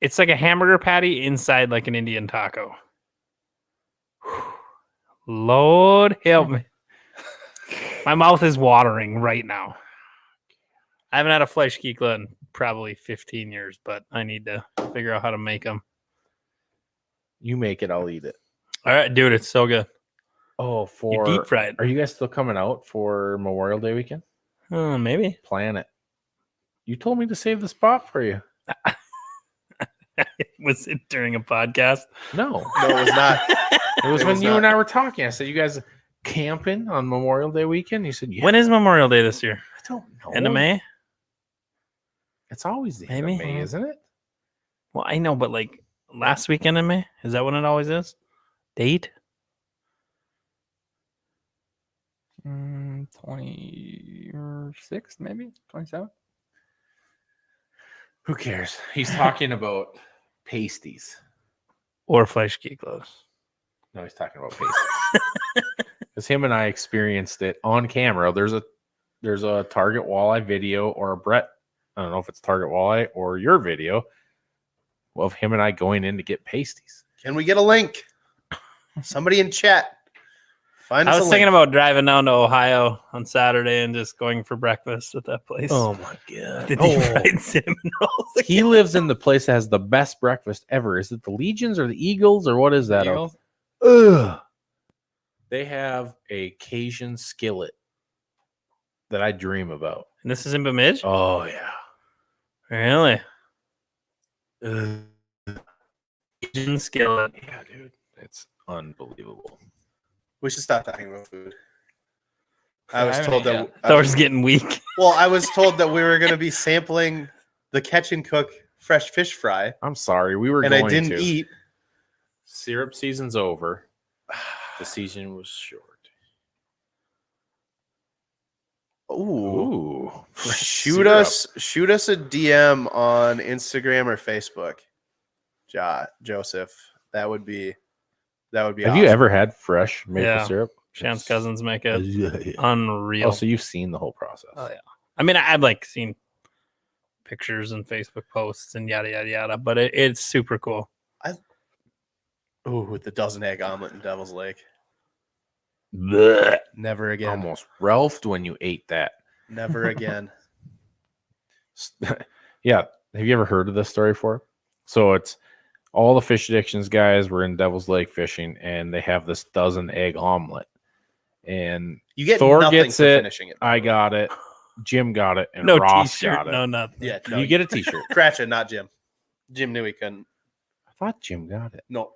it's like a hamburger patty inside like an Indian taco. Lord help me. My mouth is watering right now. I haven't had a Fleischkekle in probably 15 years, but I need to figure out how to make them. You make it, I'll eat it. All right, dude, it's so good. Oh, You for deep fried. are you guys still coming out for Memorial Day weekend? Maybe. Plan it. You told me to save the spot for you. Was it during a podcast? No, No, it was not. it was It when was you not. and I were talking. I said, "You guys camping on Memorial Day weekend?" You said, "Yeah." When is Memorial Day this year? I don't know. End of May? It's always the end Maybe. of May, isn't it? Well, I know, but like last weekend in May, is that when it always is? Date? 26th, maybe 27th. Who cares? He's talking about pasties. Or Fleischkeklos. No, he's talking about pasties. Because him and I experienced it on camera. There's a Target Walleye video or a Brett. I don't know if it's Target Walleye or your video of him and I going in to get pasties. Can we get a link? Somebody in chat. Find us I was thinking about driving down to Ohio on Saturday and just going for breakfast at that place. Oh my god! The deep fried cinnamon rolls. He lives in the place that has the best breakfast ever. Is it the Legions or the Eagles or what is that? Eagles? Ugh. They have a Cajun skillet that I dream about. And this is in Bemidji? Oh yeah. Really? Cajun skillet. Yeah, dude. It's unbelievable. We should stop talking about food. I was told that. Thor's getting weak. Well, I was told that we were going to be sampling the Catch and Cook fresh fish fry, I'm sorry. We were and going I didn't to. eat. Syrup season's over. The season was short. Ooh. Ooh. Shoot us a DM on Instagram or Facebook. Joseph. That would be Have awesome. you ever had fresh maple Yeah. syrup? Shan's cousins make it Yeah. unreal. Oh, so you've seen the whole process. Oh, yeah. I mean, I've like seen pictures and Facebook posts and yada yada yada, but it's super cool. Ooh, with the dozen egg omelet in Devil's Lake. Blech. Never again. Almost Ralphed when you ate that. Never again. Yeah. Have you ever heard of this story before? So it's all the fish addictions guys were in Devil's Lake fishing and they have this dozen egg omelet. And You get Thor nothing gets for it. finishing it. I got it. Jim got it. And No Ross t-shirt, got it. no nothing. Yeah, You get a t-shirt. Cratchit, not Jim. Jim knew he couldn't. I thought Jim got it. No.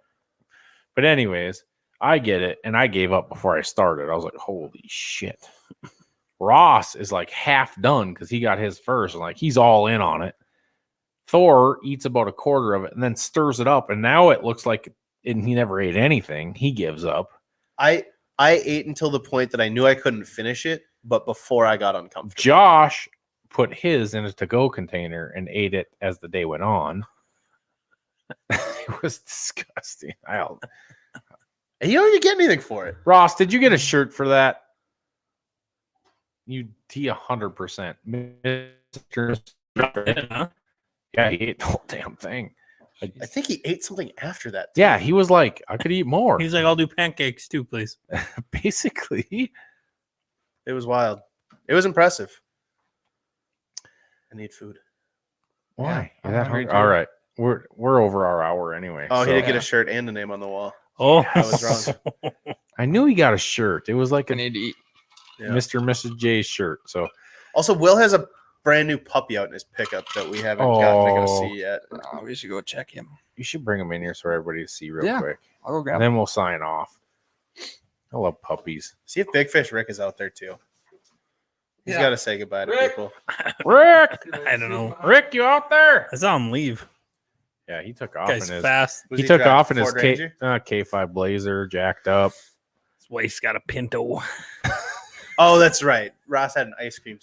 But anyways, I get it. And I gave up before I started. I was like, holy shit. Ross is like half done because he got his first. And like he's all in on it. Thor eats about a quarter of it and then stirs it up. And now it looks like and he never ate anything. He gives up. I ate until the point that I knew I couldn't finish it, but before I got uncomfortable. Josh put his in a to-go container and ate it as the day went on. It was disgusting. And you don't even get anything for it. Ross, did you get a shirt for that? You 100%. Yeah, he ate the whole damn thing. I think he ate something after that. Yeah, he was like, I could eat more. He's like, I'll do pancakes too, please. Basically. It was wild. It was impressive. I need food. Why? I'm You're that hungry hungry? too. All right. We're over our hour anyway. Oh, so- he did get a shirt and a name on the wall. Oh, I was wrong. I knew he got a shirt. It was like I a need to eat. Yeah. Mr. and Mrs. J's shirt. So Also, Will has a brand new puppy out in his pickup that we haven't gotten to go Oh. see yet. We should go check him. you should bring him in here for everybody to see real Yeah. quick. I'll go grab And him. then we'll sign off. I love puppies. See if Big Fish Rick is out there too. He's Yeah. got to say goodbye to Rick. people. Rick! I don't know. Rick, you out there? I saw him leave. Yeah, he took off Guy's in his fast. Was he took driving off in his Ford Ranger? K5 Blazer, jacked up. His wife's got a Pinto. Oh, that's right. Ross had an ice cream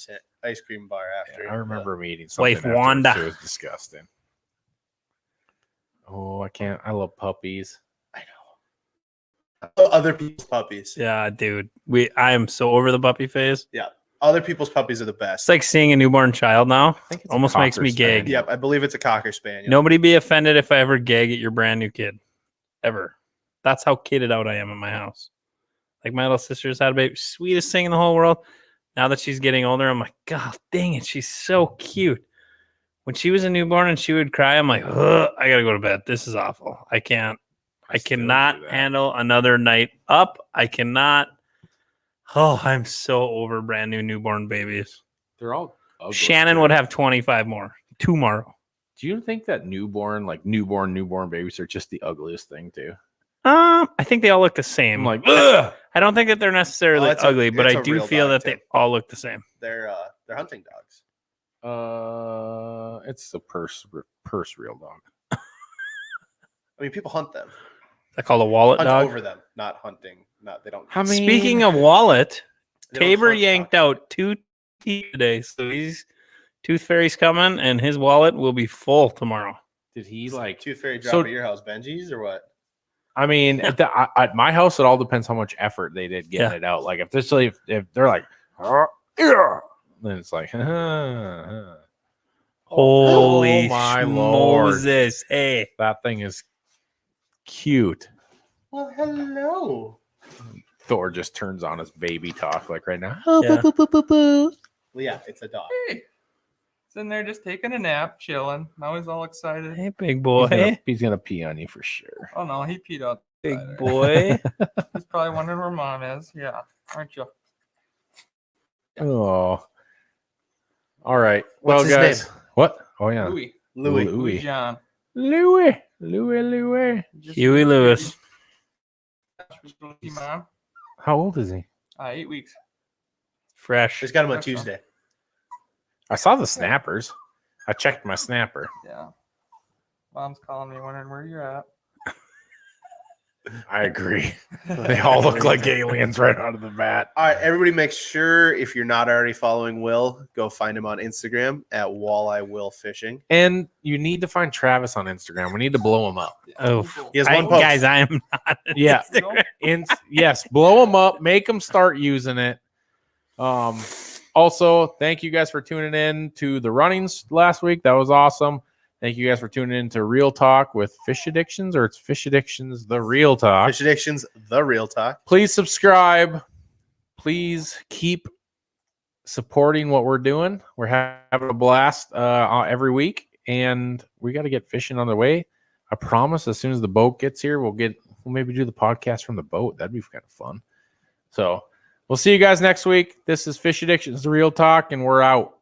bar after. I remember him eating something. Wife afterwards. Wanda. It was disgusting. Oh, I can't. I love puppies. Other people's puppies. Yeah, dude. I am so over the puppy phase. Other people's puppies are the best. It's like seeing a newborn child now. I think it's a Almost makes me Cocker gag. Spaniel. Yep, I believe it's a Cocker Spaniel. Nobody be offended if I ever gag at your brand new kid. Ever. That's how kidded out I am in my house. Like my little sister's had a baby. Sweetest thing in the whole world. Now that she's getting older, I'm like, God dang it. She's so cute. When she was a newborn and she would cry, I'm like, ugh, I got to go to bed. This is awful. I can't. I still cannot do that. handle another night up. I cannot. Oh, I'm so over brand new newborn babies. They're all ugly. Shannon would have 25 more tomorrow. Do you think that newborn babies are just the ugliest thing too? I think they all look the same. I'm like, ugh! I don't think that they're necessarily Oh, it's a- ugly, but it's I a do real feel dog, that they too. all look the same. They're hunting dogs. It's a purse real dog. I mean, people hunt them. I call a wallet Hunt dog. over them, not hunting. Not they don't. I mean, Speaking of wallet, they don't Tabor hunt yanked dogs. out 2 teeth today, so he's Tooth Fairy's coming, and his wallet will be full tomorrow. did he like? Tooth Fairy drop So- at your house, Benji's, or what? I mean, at my house, it all depends how much effort they did getting it out. Like if they're like, then it's like, Holy my Lord. Moses! Hey, that thing is cute. Well, hello. Thor just turns on his baby talk like right now. Yeah. Well, yeah, it's a dog. Hey, it's in there just taking a nap, chilling. Now he's all excited. hey, big boy, He's gonna pee on you for sure. Oh no, he peed out. big boy. He's probably wondering where mom is. Yeah, aren't you? Oh, all right. What's well, his guys, name? what? Oh yeah, Louis. Louis. John. Louis. Just Huey Lewis. Mom. How old is he? 8 weeks. Fresh. Just got him on That's fine. Tuesday. I saw the snappers. I checked my snapper. Yeah. Mom's calling me, wondering where you're at. I agree. They all look like aliens right out of the bat. All right, everybody, make sure if you're not already following Will, go find him on Instagram at Walleye Will Fishing. And you need to find Travis on Instagram. We need to blow him up. Oh, He has one post. guys, I am not. Yeah. Nope. Yes, blow him up. Make him start using it. Also, thank you guys for tuning in to the runnings last week. That was awesome. Thank you guys for tuning in to Real Talk with Fish Addictions, or it's Fish Addictions, the Real Talk. Fish Addictions, the real talk. Please subscribe. Please keep supporting what we're doing. We're having a blast every week, and we got to get fishing on the way. I promise as soon as the boat gets here, we'll maybe do the podcast from the boat. That'd be kind of fun. So we'll see you guys next week. This is Fish Addictions, the Real Talk, and we're out.